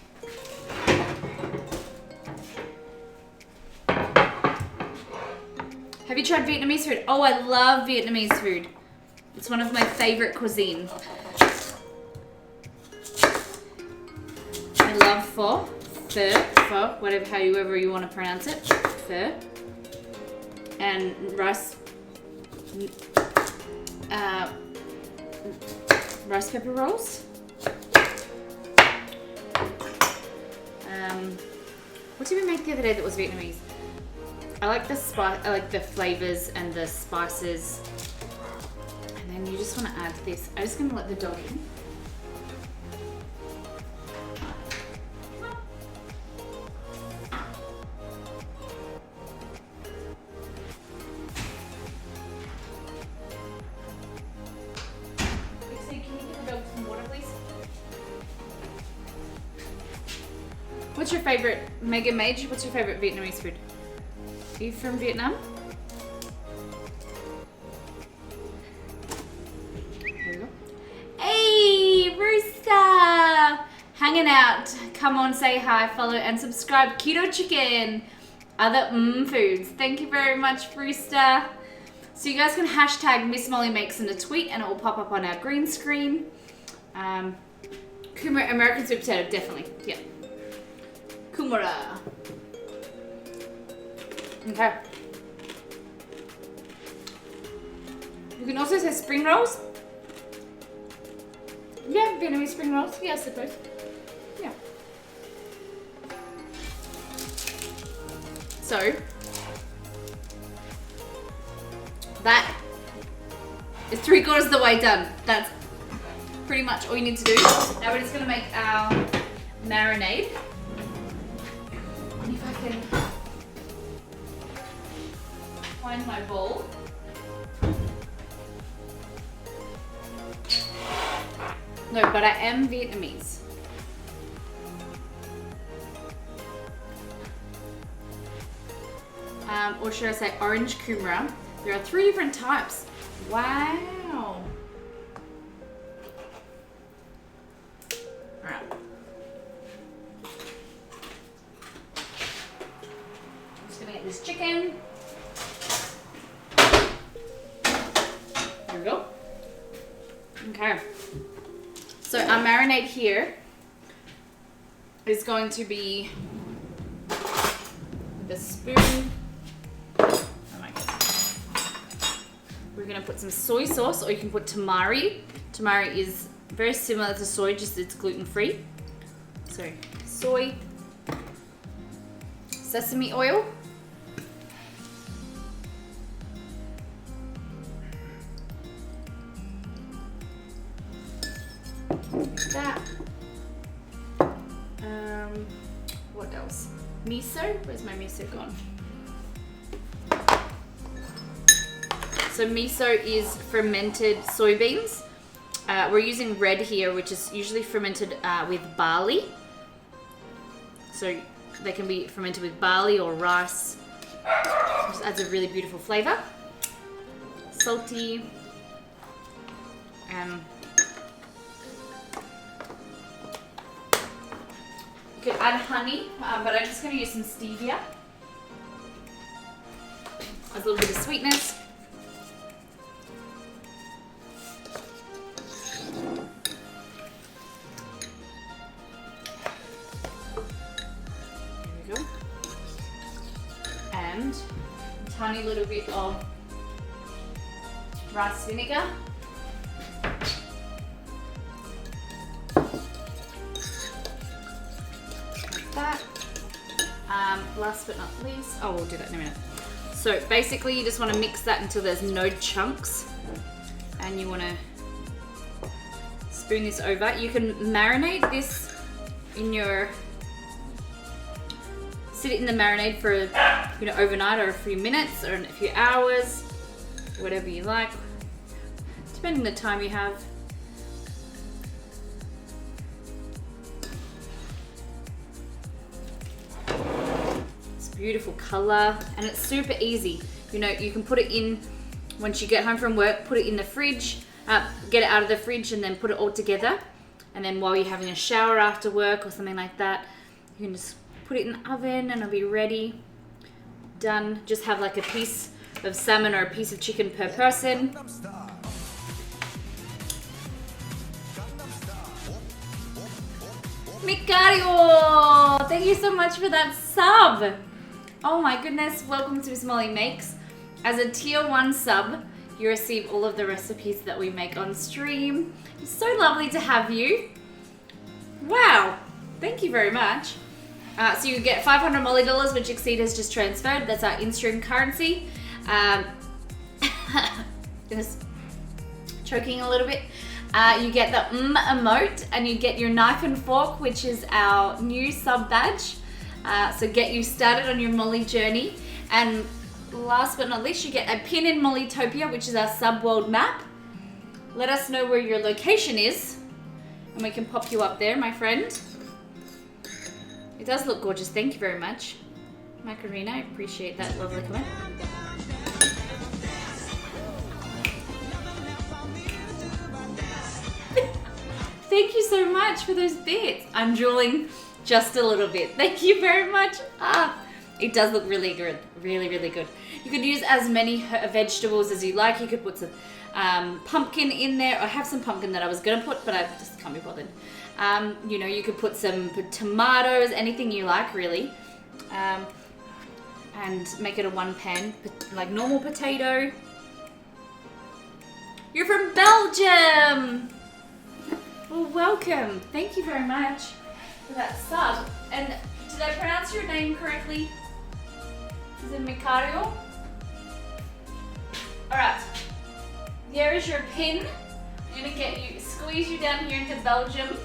A: Have you tried Vietnamese food? Oh, I love Vietnamese food. It's one of my favorite cuisine. I love pho, however you want to pronounce it, pho, and rice pepper rolls. What did we make the other day that was Vietnamese? I like the flavors and the spices. And then you just want to add this. I'm just going to let the dog in. Can you give the dog some water, please? What's your favorite, Mega Mage? What's your favorite Vietnamese food? Are you from Vietnam? There we go. Hey, Rooster! Hanging out. Come on, say hi, follow, and subscribe. Keto Chicken. Other foods. Thank you very much, Rooster. So you guys can hashtag Miss Molly Makes in a tweet and it will pop up on our green screen. Kumara, American sweet potato, definitely. Yeah. Kumara. Okay. You can also say spring rolls. Yeah, Vietnamese spring rolls. Yeah, I suppose. Yeah. So, that is 3/4 of the way done. That's pretty much all you need to do. Now we're just going to make our marinade. And if I can find my bowl. No, but I am Vietnamese. Or should I say orange kumara? There are 3 different types. Wow. Alright. I'm just gonna get this chicken. There we go. Okay. So our marinade here is going to be the spoon. Oh my goodness. We're gonna put some soy sauce, or you can put tamari. Tamari is very similar to soy, just it's gluten-free. So soy, sesame oil, like that. What else? Miso. Where's my miso gone? So miso is fermented soybeans. We're using red here, which is usually fermented with barley. So they can be fermented with barley or rice. Just adds a really beautiful flavor. Salty. You could add honey, but I'm just going to use some stevia. Adds a little bit of sweetness. There we go. And a tiny little bit of rice vinegar. That. Last but not least, oh, we'll do that in a minute. So basically you just want to mix that until there's no chunks, and you want to spoon this over. You can marinate this in your, sit it in the marinade for overnight or a few minutes or a few hours, whatever you like, depending on the time you have. beautiful color, and it's super easy. You know, you can put it in once you get home from work, put it in the fridge, get it out of the fridge and then put it all together. And then while you're having a shower after work or something like that, you can just put it in the oven and it'll be ready. Done. Just have like a piece of salmon or a piece of chicken per person. Mikario! Thank you so much for that sub! Oh my goodness, welcome to Miss Molly Makes. As a tier 1 sub, you receive all of the recipes that we make on stream. It's so lovely to have you. Wow, thank you very much. So you get 500 Molly dollars, which Exceed has just transferred. That's our in-stream currency. Just choking a little bit. You get the emote, and you get your knife and fork, which is our new sub badge. So get you started on your Molly journey. And last but not least, you get a pin in Mollytopia, which is our sub-world map. Let us know where your location is, and we can pop you up there, my friend. It does look gorgeous. Thank you very much, Macarena. I appreciate that lovely comment. Thank you so much for those bits. I'm drooling just a little bit. Thank you very much. It does look really good. Really, really good. You could use as many vegetables as you like. You could put some pumpkin in there. I have some pumpkin that I was going to put, but I just can't be bothered. You know, you could put some tomatoes, anything you like, really. And make it a one pan, like normal potato. You're from Belgium! Well, welcome. Thank you very much for that sub. And did I pronounce your name correctly? Is it Mikario? Alright. There is your pin. I'm gonna get you, squeeze you down here into Belgium.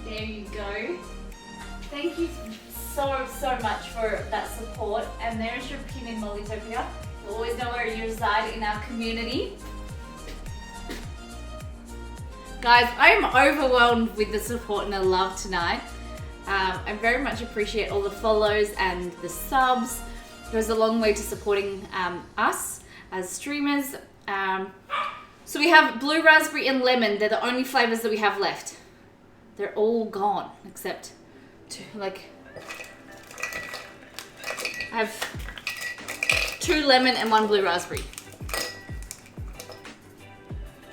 A: There you go. Thank you so much for that support. And there's your pin in Mollytopia. You'll always know where you reside in our community. Guys, I'm overwhelmed with the support and the love tonight. I very much appreciate all the follows and the subs. It goes a long way to supporting us as streamers. So we have blue raspberry and lemon. They're the only flavors that we have left. They're all gone except two, like I have 2 lemon and 1 blue raspberry.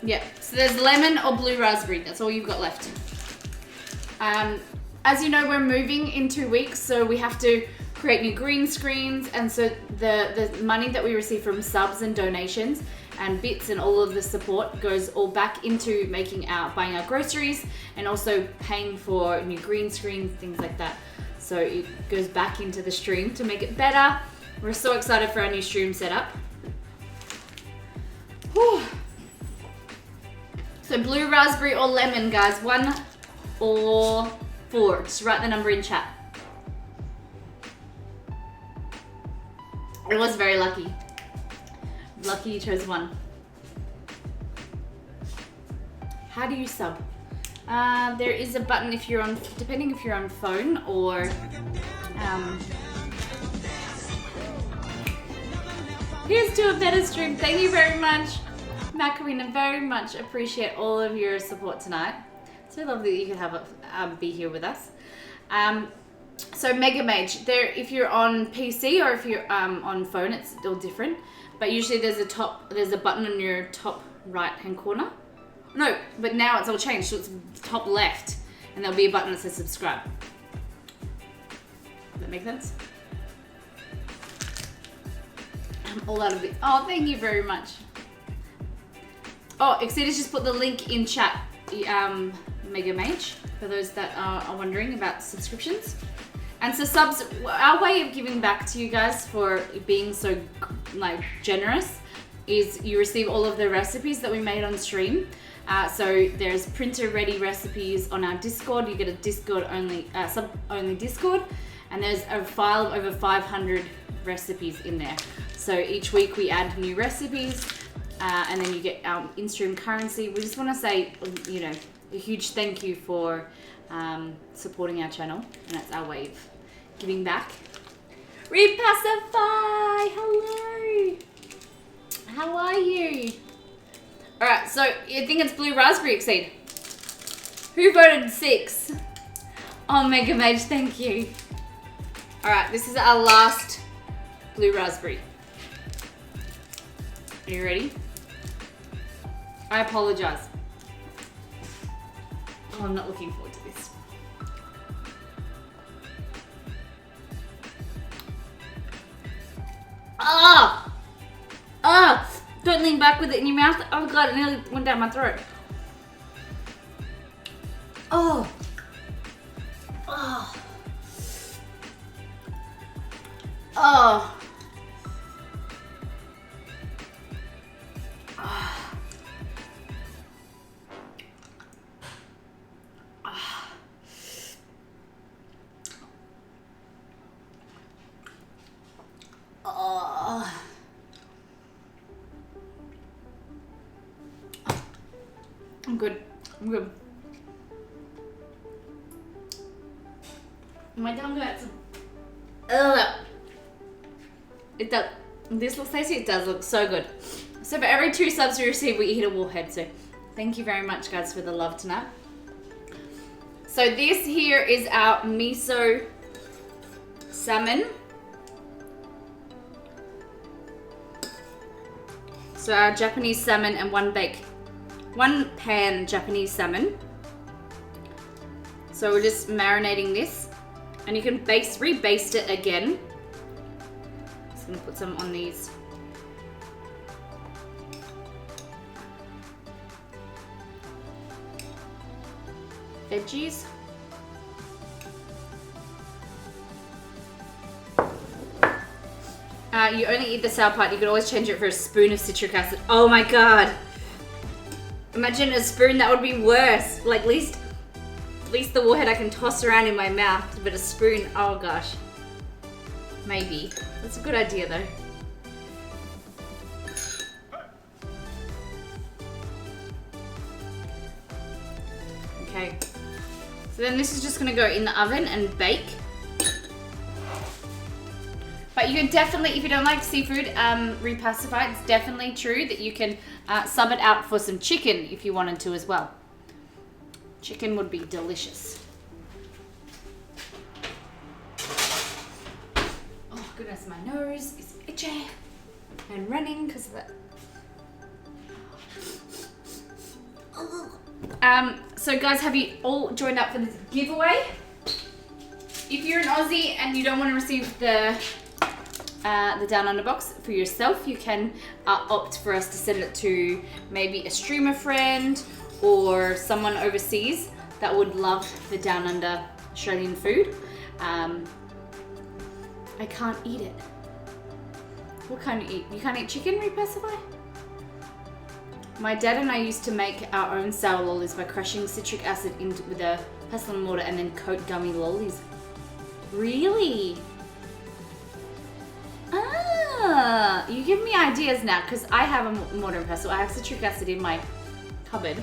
A: Yeah, so there's lemon or blue raspberry. That's all you've got left. As you know, we're moving in 2 weeks, so we have to create new green screens, and so the money that we receive from subs and donations and bits and all of the support goes all back into buying our groceries and also paying for new green screens, things like that. So it goes back into the stream to make it better. We're so excited for our new stream setup. Whew. So blue raspberry or lemon, guys, 1 or 4. Just write the number in chat. I was very lucky. Lucky you chose 1. How do you sub? There is a button if you're on, depending if you're on phone or here's to a better stream. Thank you very much, Macarena. Very much appreciate all of your support tonight. So lovely that you could have be here with us. So Mega Mage, there, if you're on PC or if you're on phone, it's still different. But usually there's a button on your top right hand corner. No, but now it's all changed, so it's top left, and there'll be a button that says subscribe. Does that make sense? I'm all out of it. Oh, thank you very much. Oh, Exceeders just put the link in chat, Mega Mage, for those that are wondering about subscriptions. And so subs, our way of giving back to you guys for being so generous is you receive all of the recipes that we made on stream. So there's printer ready recipes on our Discord. You get a Discord only, sub only Discord, and there's a file of over 500 recipes in there. So each week we add new recipes, and then you get our in-stream currency. We just want to say, you know, a huge thank you for supporting our channel, and that's our way of giving back. Repacify! Hello! How are you? Alright, so you think it's blue raspberry exceed? Who voted 6? Oh, Mega Mage, thank you. Alright, this is our last blue raspberry. Are you ready? I apologize. Oh, I'm not looking forward to this. Ah! Ah! Don't lean back with it in your mouth. Oh god, it nearly went down my throat. Oh. Oh. Oh. I'm good. I'm good. My tongue hurts. Ugh. It does. This looks tasty. It does look so good. So for every 2 subs we receive, we eat a warhead. So thank you very much, guys, for the love tonight. So this here is our miso salmon. So our Japanese salmon and one pan Japanese salmon. So we're just marinating this, and you can rebaste it again. Just gonna put some on these. Veggies. You only eat the sour part. You could always change it for a spoon of citric acid. Oh my god! Imagine a spoon, that would be worse. Like, at least the warhead I can toss around in my mouth, but a spoon, oh gosh. Maybe. That's a good idea though. Okay. So then this is just gonna go in the oven and bake. But you can definitely, if you don't like seafood, repacify, it's definitely true that you can sub it out for some chicken if you wanted to as well. Chicken would be delicious. Oh goodness, my nose is itchy and running because of that. So guys, have you all joined up for this giveaway? If you're an Aussie and you don't want to receive the Down Under box for yourself, you can opt for us to send it to maybe a streamer friend or someone overseas that would love the Down Under Australian food. I can't eat it. What can't you eat? You can't eat chicken, repacify? My dad and I used to make our own sour lollies by crushing citric acid with a pestle and mortar and then coat gummy lollies. Really? Ah, you give me ideas now because I have a mortar and pestle. I have citric acid in my cupboard.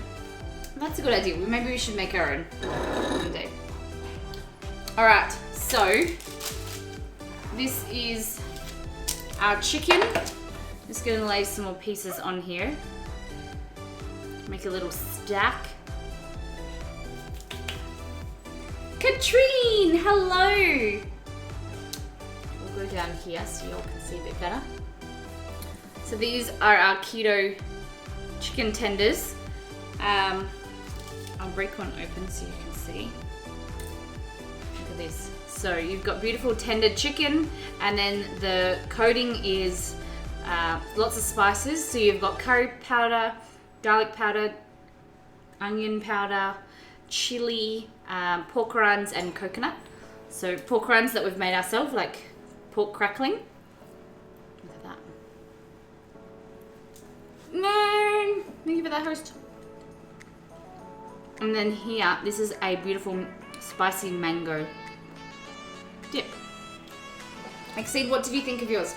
A: That's a good idea. Maybe we should make our own one day. Alright, so this is our chicken. Just gonna lay some more pieces on here. Make a little stack. Katrine, hello! We'll go down here so you all can see a bit better. So these are our keto chicken tenders. I'll break one open so you can see. Look at this. So you've got beautiful tender chicken, and then the coating is lots of spices. So you've got curry powder, garlic powder, onion powder, chili, pork rinds, and coconut. So pork rinds that we've made ourselves, like pork crackling. Look at that. No! Thank you for that, host. And then here, this is a beautiful spicy mango dip. Exceed, what did you think of yours?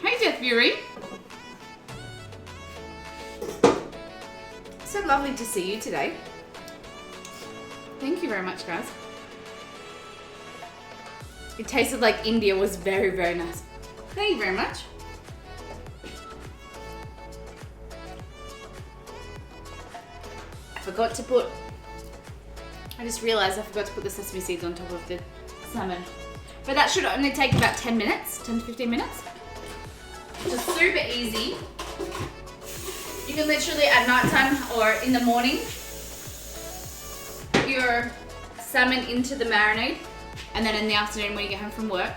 A: Hey, Death Fury. So so lovely to see you today. Thank you very much, guys. It tasted like India was very, very nice. Thank you very much. I just realized I forgot to put the sesame seeds on top of the salmon. But that should only take about 10 minutes, 10 to 15 minutes. Just super easy. You can literally at nighttime or in the morning, put your salmon into the marinade, and then in the afternoon when you get home from work,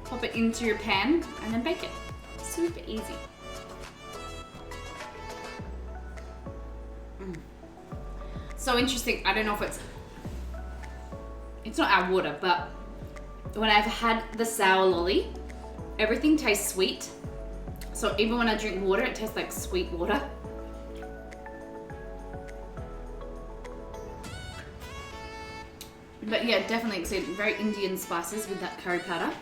A: pop it into your pan and then bake it. Super easy. So interesting. I don't know if it's not our water, but when I've had the sour lolly, everything tastes sweet. So even when I drink water, it tastes like sweet water. But yeah, definitely very Indian spices with that curry powder.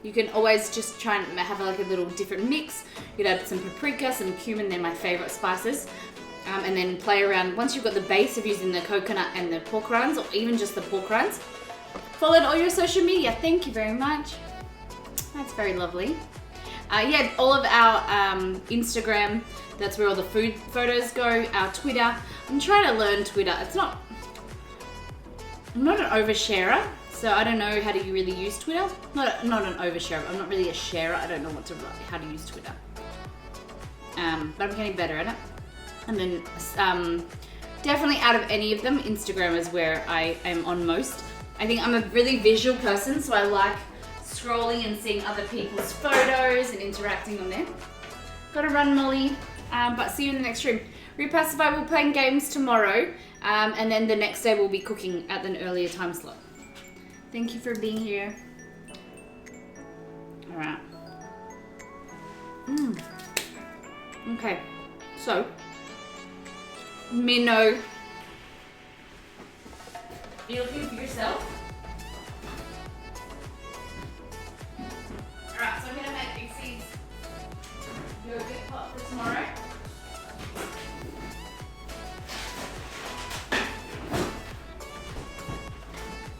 A: You can always just try and have like a little different mix. You could add some paprika, some cumin, they're my favorite spices. And then play around. Once you've got the base of using the coconut and the pork rinds, or even just the pork rinds, followed all your social media. Thank you very much. That's very lovely. Yeah, all of our Instagram, that's where all the food photos go. Our Twitter. I'm trying to learn Twitter. I'm not an oversharer, so I don't know how to really use Twitter. Not an oversharer. I'm not really a sharer. I don't know how to use Twitter. But I'm getting better at it. And then definitely out of any of them, Instagram is where I am on most. I think I'm a really visual person, so I like scrolling and seeing other people's photos and interacting on there. Gotta run, Molly, but see you in the next stream. Repacify, we're playing games tomorrow, and then the next day we'll be cooking at an earlier time slot. Thank you for being here. All right. Okay, so Minnow, are you looking for yourself? Alright, so I'm gonna make Dixie's yogurt pot for tomorrow.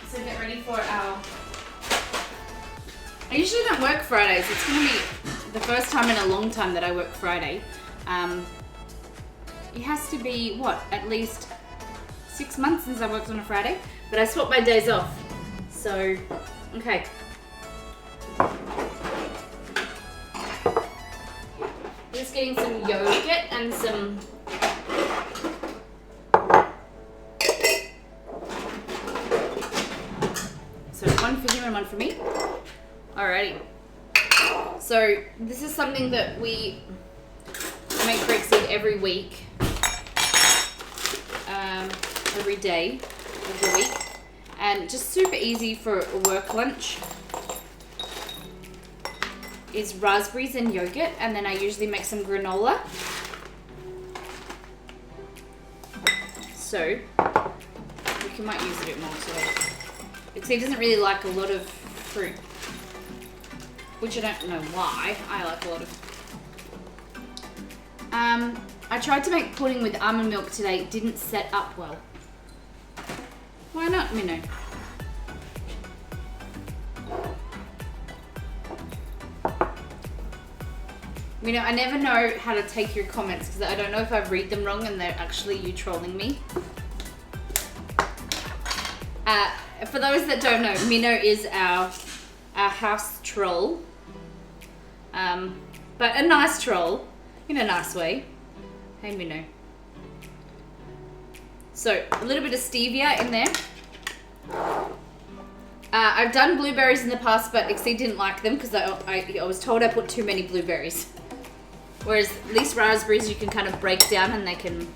A: So get ready for our... I usually don't work Fridays. It's gonna be the first time in a long time that I work Friday. It has to be, what, at least 6 months since I worked on a Friday, but I swapped my days off. So, okay. Just getting some yogurt and some so one for him and one for me. Alrighty. So this is something that we make for Exceed every week. Every day of the week, and just super easy for a work lunch is raspberries and yogurt, and then I usually make some granola. So you might use a bit more so because he doesn't really like a lot of fruit, which I don't know why. I like a lot of. I tried to make pudding with almond milk today. It didn't set up well. Why not, Minnow? Minnow, I never know how to take your comments because I don't know if I read them wrong and they're actually you trolling me. For those that don't know, Minnow is our house troll. But a nice troll, in a nice way. Hey, Minnow. So, a little bit of stevia in there. I've done blueberries in the past, but Exceed didn't like them because I was told I put too many blueberries. Whereas these raspberries you can kind of break down and they can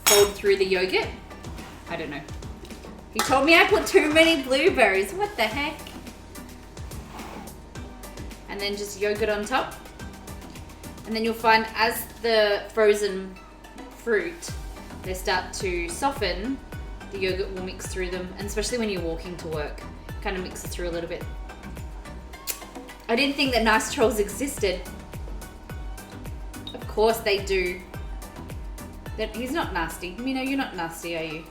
A: fold through the yogurt. I don't know. He told me I put too many blueberries. What the heck? And then just yogurt on top. And then you'll find as the frozen fruit, they start to soften, the yogurt will mix through them, and especially when you're walking to work, kind of mixes through a little bit. I didn't think that nice trolls existed. Of course they do. That he's not nasty. Mino, you're not nasty, are you?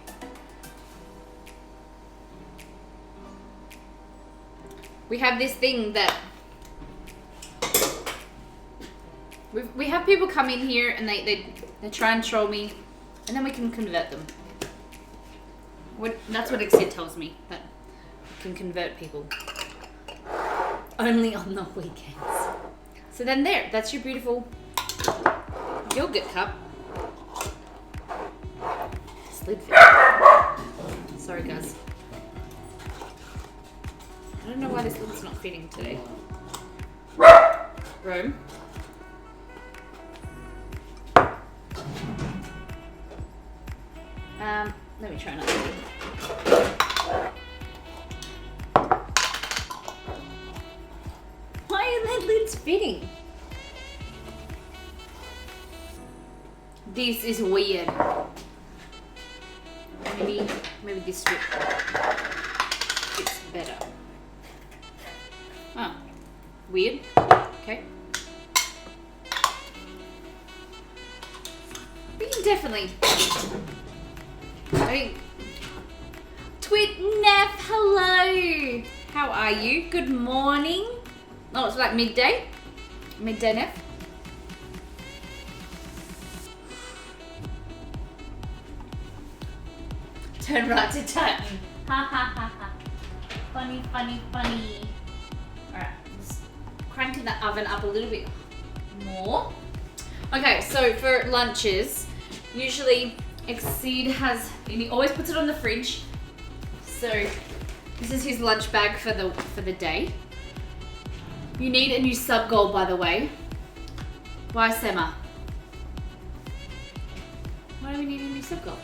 A: We have this thing that we have people come in here and they try and troll me, and then we can convert them. That's what Exit tells me, that we can convert people. Only on the weekends. So then that's your beautiful yogurt cup. Slid fit. Sorry guys. I don't know why this lid's not fitting today. Rome. Let me try another one. Why are their lids fitting? This is weird. Maybe this fits better. Oh, weird. Okay. We can definitely. I think. Twit Neff, hello. How are you? Good morning. Oh, it's like midday. Midday Neff. Turn right to tighten. Ha ha ha ha. Funny, funny, funny. Alright, just cranking the oven up a little bit more. Okay, so for lunches, usually Exceed he always puts it on the fridge. So this is his lunch bag for the day. You need a new sub goal, by the way. Why, Sema? Why do we need a new sub goal?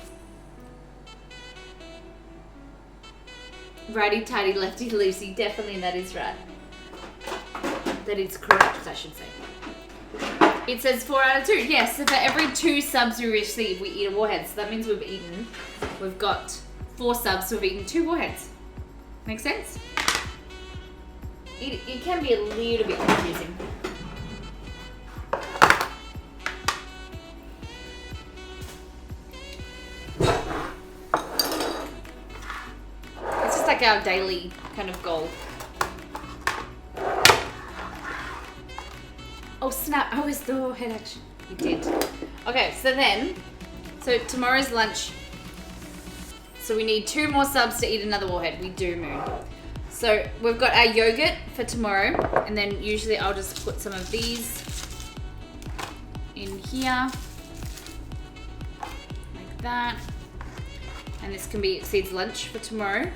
A: Righty tighty, lefty loosey. Definitely, that is right. That is correct, I should say. It says 4 out of 2. Yes, so for every 2 subs we receive, we eat a warhead. So that means we've got 4 subs, so we've eaten 2 warheads. Make sense? It can be a little bit confusing. It's just like our daily kind of goal. Oh snap, I was the warhead action. You did. Okay, so tomorrow's lunch. So we need 2 more subs to eat another warhead. We do, Moon. So we've got our yogurt for tomorrow, and then usually I'll just put some of these in here, like that. And this can be Exceed's lunch for tomorrow.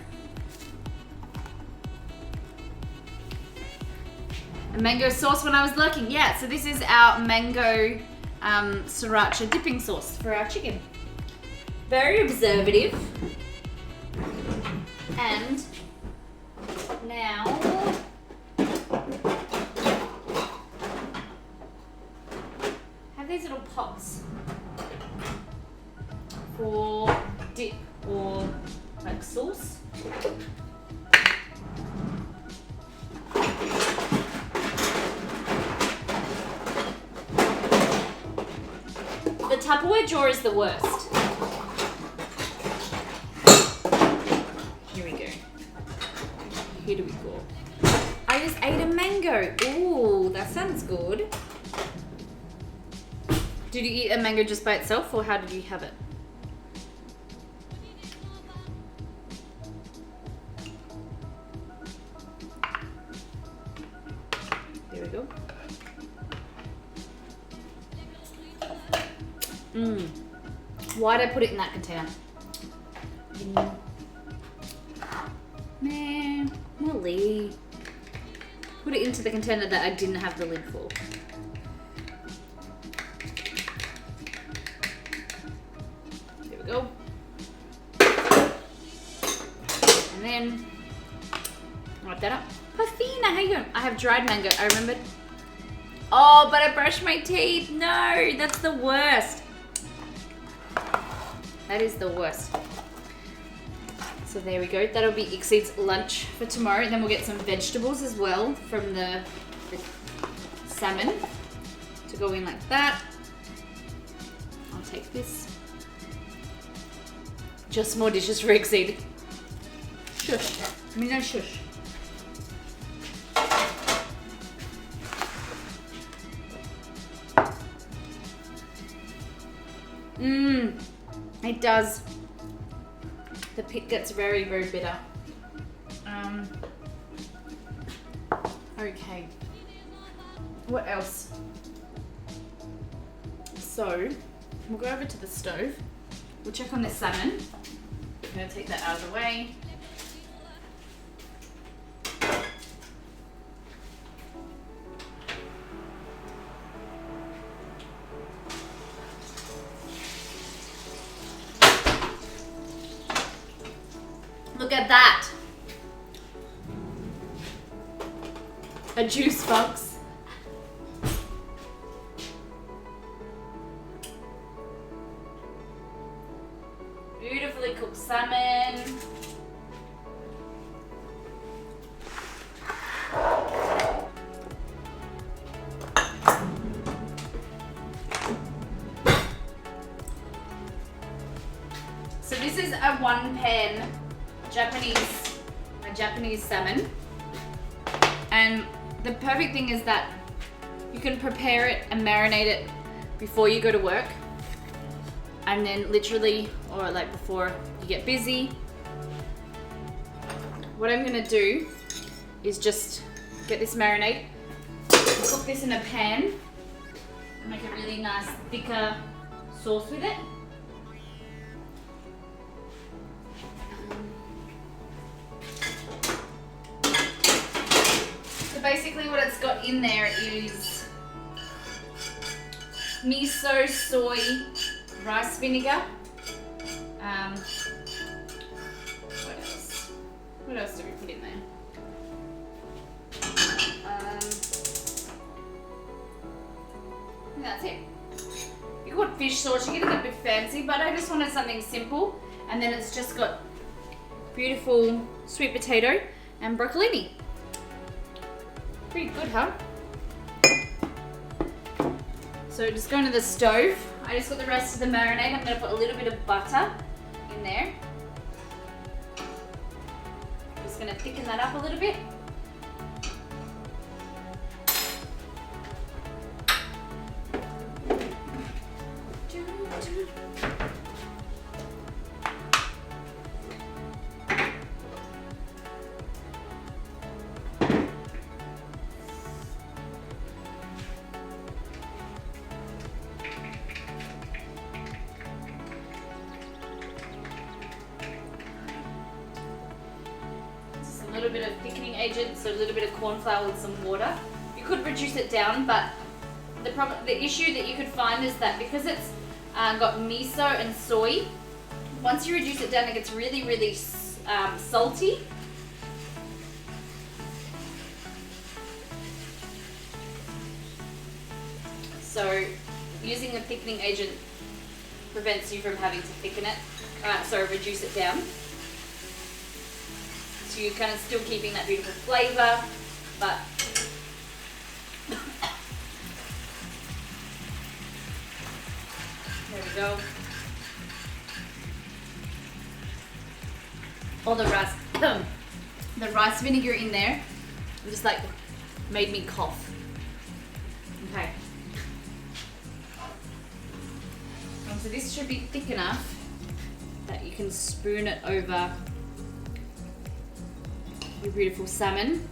A: A mango sauce when I was lurking. Yeah, so this is our mango sriracha dipping sauce for our chicken. Very observative. And now have these little pots for dip or like sauce. The Tupperware drawer is the worst. Here we go. Here do we go. I just ate a mango. Ooh, that sounds good. Did you eat a mango just by itself, or how did you have it? There we go. Why'd I put it in that container? Man, Molly. Put it into the container that I didn't have the lid for. There we go. And then wipe that up. Parfina, how you going? I have dried mango. I remembered. Oh, but I brushed my teeth. No, that's the worst. That is the worst. So there we go. That'll be Exceed's lunch for tomorrow. And then we'll get some vegetables as well from the salmon to go in like that. I'll take this Just more dishes for Exceed. Shush. I mean, no shush. It does. The pit gets very, very bitter. Okay. What else? So, we'll go over to the stove. We'll check on this salmon. I'm gonna take that out of the way. Look at that. A juice box. Beautifully cooked salmon. So this is a one pan Japanese salmon. And the perfect thing is that you can prepare it and marinate it before you go to work. And then literally, or like before you get busy. What I'm gonna do is just get this marinade, cook this in a pan, and make a really nice thicker sauce with it. So basically what it's got in there is miso, soy, rice vinegar. What else did we put in there? I think that's it. You could put fish sauce, you're getting a bit fancy, but I just wanted something simple. And then it's just got beautiful sweet potato and broccolini. Pretty good, huh? So just going to the stove. I just got the rest of the marinade. I'm going to put a little bit of butter in there. Just going to thicken that up a little bit. A little bit of thickening agent, so a little bit of corn flour with some water. You could reduce it down, but the issue that you could find is that because it's got miso and soy, once you reduce it down, it gets really, really salty. So using a thickening agent prevents you from having to thicken it, reduce it down. So you're kind of still keeping that beautiful flavour, but there we go. All the rice vinegar in there, just like made me cough. Okay. And so this should be thick enough that you can spoon it over your beautiful salmon.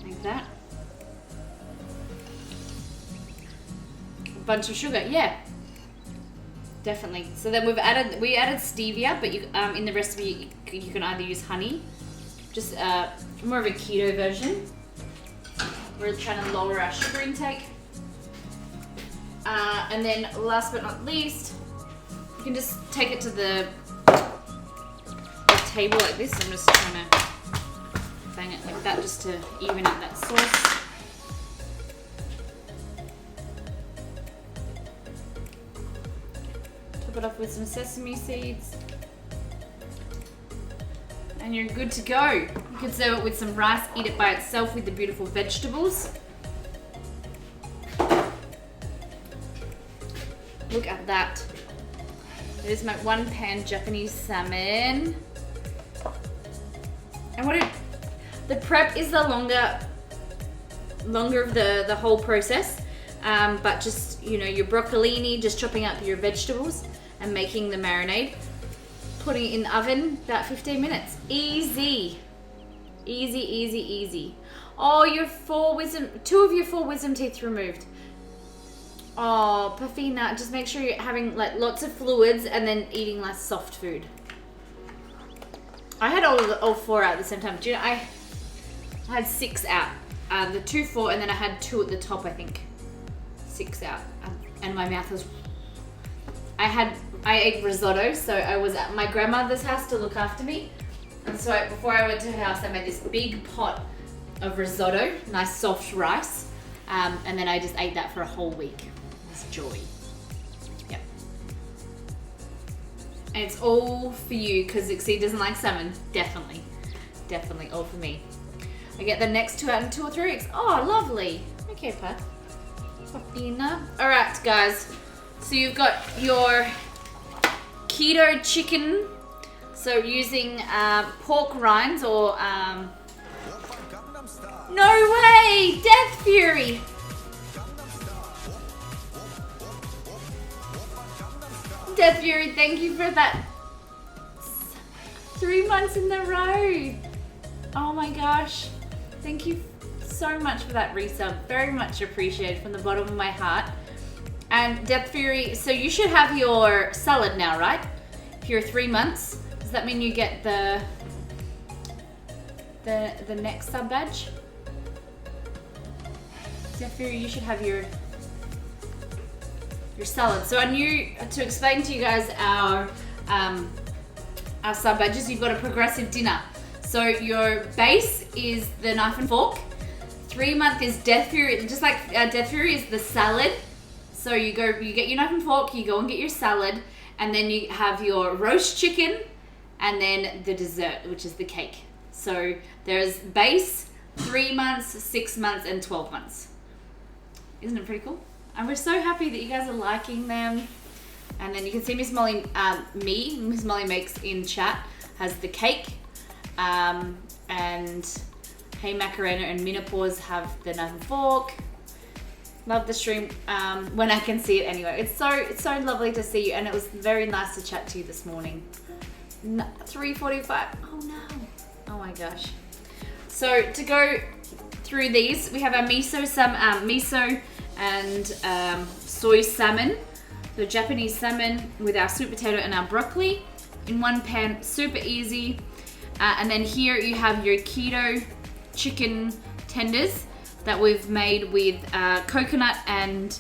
A: Like that. A bunch of sugar, yeah. Definitely. So then we added stevia, but you in the recipe you can either use honey, just more of a keto version. We're trying to lower our sugar intake. And then last but not least, you can just take it to the table like this. I'm just trying to bang it like that just to even out that sauce. Top it off with some sesame seeds. And you're good to go. You can serve it with some rice, eat it by itself with the beautiful vegetables. Look at that. It is my 1 pan Japanese salmon. And the prep is the longer of the whole process. But just, you know, your broccolini, just chopping up your vegetables and making the marinade. Putting it in the oven about 15 minutes. Easy. Easy, easy, easy. Oh, two of your 4 wisdom teeth removed. Oh, Perfina, just make sure you're having like lots of fluids and then eating less soft food. I had all 4 out at the same time. Do you know, I had 6 out. The 2, 4, and then I had 2 at the top, I think. 6 out. And my mouth was... I ate risotto, so I was at my grandmother's house to look after me. And so before I went to her house, I made this big pot of risotto, nice soft rice. And then I just ate that for a whole week. It was joy. Yep. And it's all for you, because Exceed doesn't like salmon. Definitely. Definitely all for me. I get the next 2 out in 2 or 3 weeks. Oh, lovely. Okay, Pat. Alright, guys. So you've got your keto chicken. So using pork rinds or... No way! Death Fury! Death Fury, thank you for that. 3 months in a row. Oh my gosh. Thank you so much for that resub. Very much appreciated from the bottom of my heart. And Death Fury, so you should have your salad now, right? If you're 3 months, does that mean you get the next sub badge? Death Fury, you should have your salad. So to explain to you guys our sub badges, you've got a progressive dinner. So your base is the knife and fork. 3 month is Death Fury, just like Death Fury is the salad. So you get your knife and fork, you go and get your salad, and then you have your roast chicken, and then the dessert, which is the cake. So there's base, 3 months, 6 months, and 12 months. Isn't it pretty cool? And we're so happy that you guys are liking them. And then you can see Miss Molly, Miss Molly Makes in chat, has the cake. And Hey Macarena and Minapause have the knife and fork. Love the stream when I can see it anyway. It's so lovely to see you, and it was very nice to chat to you this morning. 3:45. Oh no. Oh my gosh. So to go through these, we have our miso and soy salmon, the Japanese salmon with our sweet potato and our broccoli in 1 pan, super easy. And then here you have your keto chicken tenders that we've made with coconut and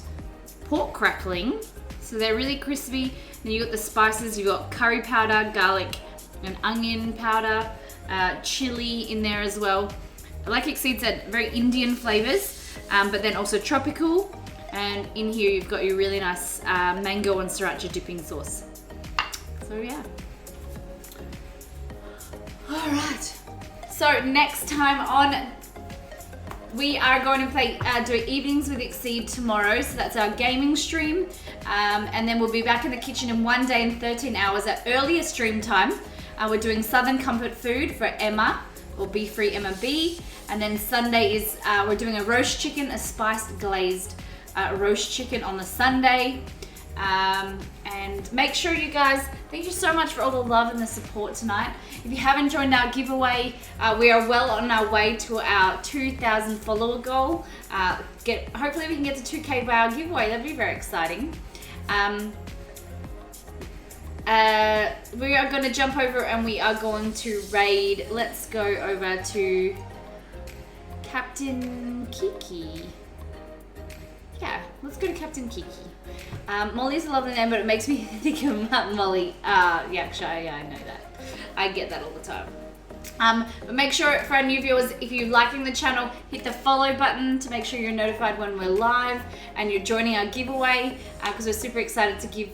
A: pork crackling. So they're really crispy. Then you got the spices, you got curry powder, garlic and onion powder, chili in there as well. Like Exceed said, very Indian flavors, but then also tropical. And in here you've got your really nice mango and sriracha dipping sauce. So yeah. All right. So next time on, we are going to play do evenings with Exceed tomorrow. So that's our gaming stream, and then we'll be back in the kitchen in 1 day and 13 hours at earlier stream time. We're doing Southern Comfort Food for Emma, or Be Free Emma B. And then Sunday is we're doing a roast chicken, a spiced glazed roast chicken on the Sunday. And make sure you guys, thank you so much for all the love and the support tonight. If you haven't joined our giveaway, we are well on our way to our 2,000 follower goal. Hopefully we can get to 2K by our giveaway. That'd be very exciting. We are going to jump over and we are going to raid. Let's go over to Captain Kiki. Yeah, let's go to Captain Kiki. Molly's a lovely name, but it makes me think of Molly. Yeah, actually, yeah, I know that. I get that all the time. But make sure for our new viewers, if you're liking the channel, hit the follow button to make sure you're notified when we're live and you're joining our giveaway, because we're super excited to give,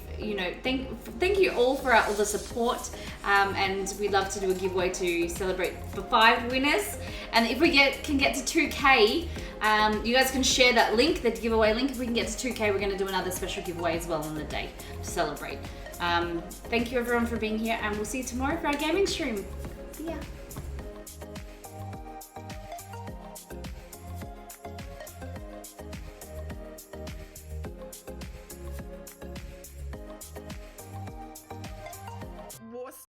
A: thank you all for all the support, and we'd love to do a giveaway to celebrate for 5 winners. And if we can get to 2K, you guys can share that link, the giveaway link. If we can get to 2K, we're going to do another special giveaway as well on the day to celebrate. Thank you everyone for being here, and we'll see you tomorrow for our gaming stream. See ya.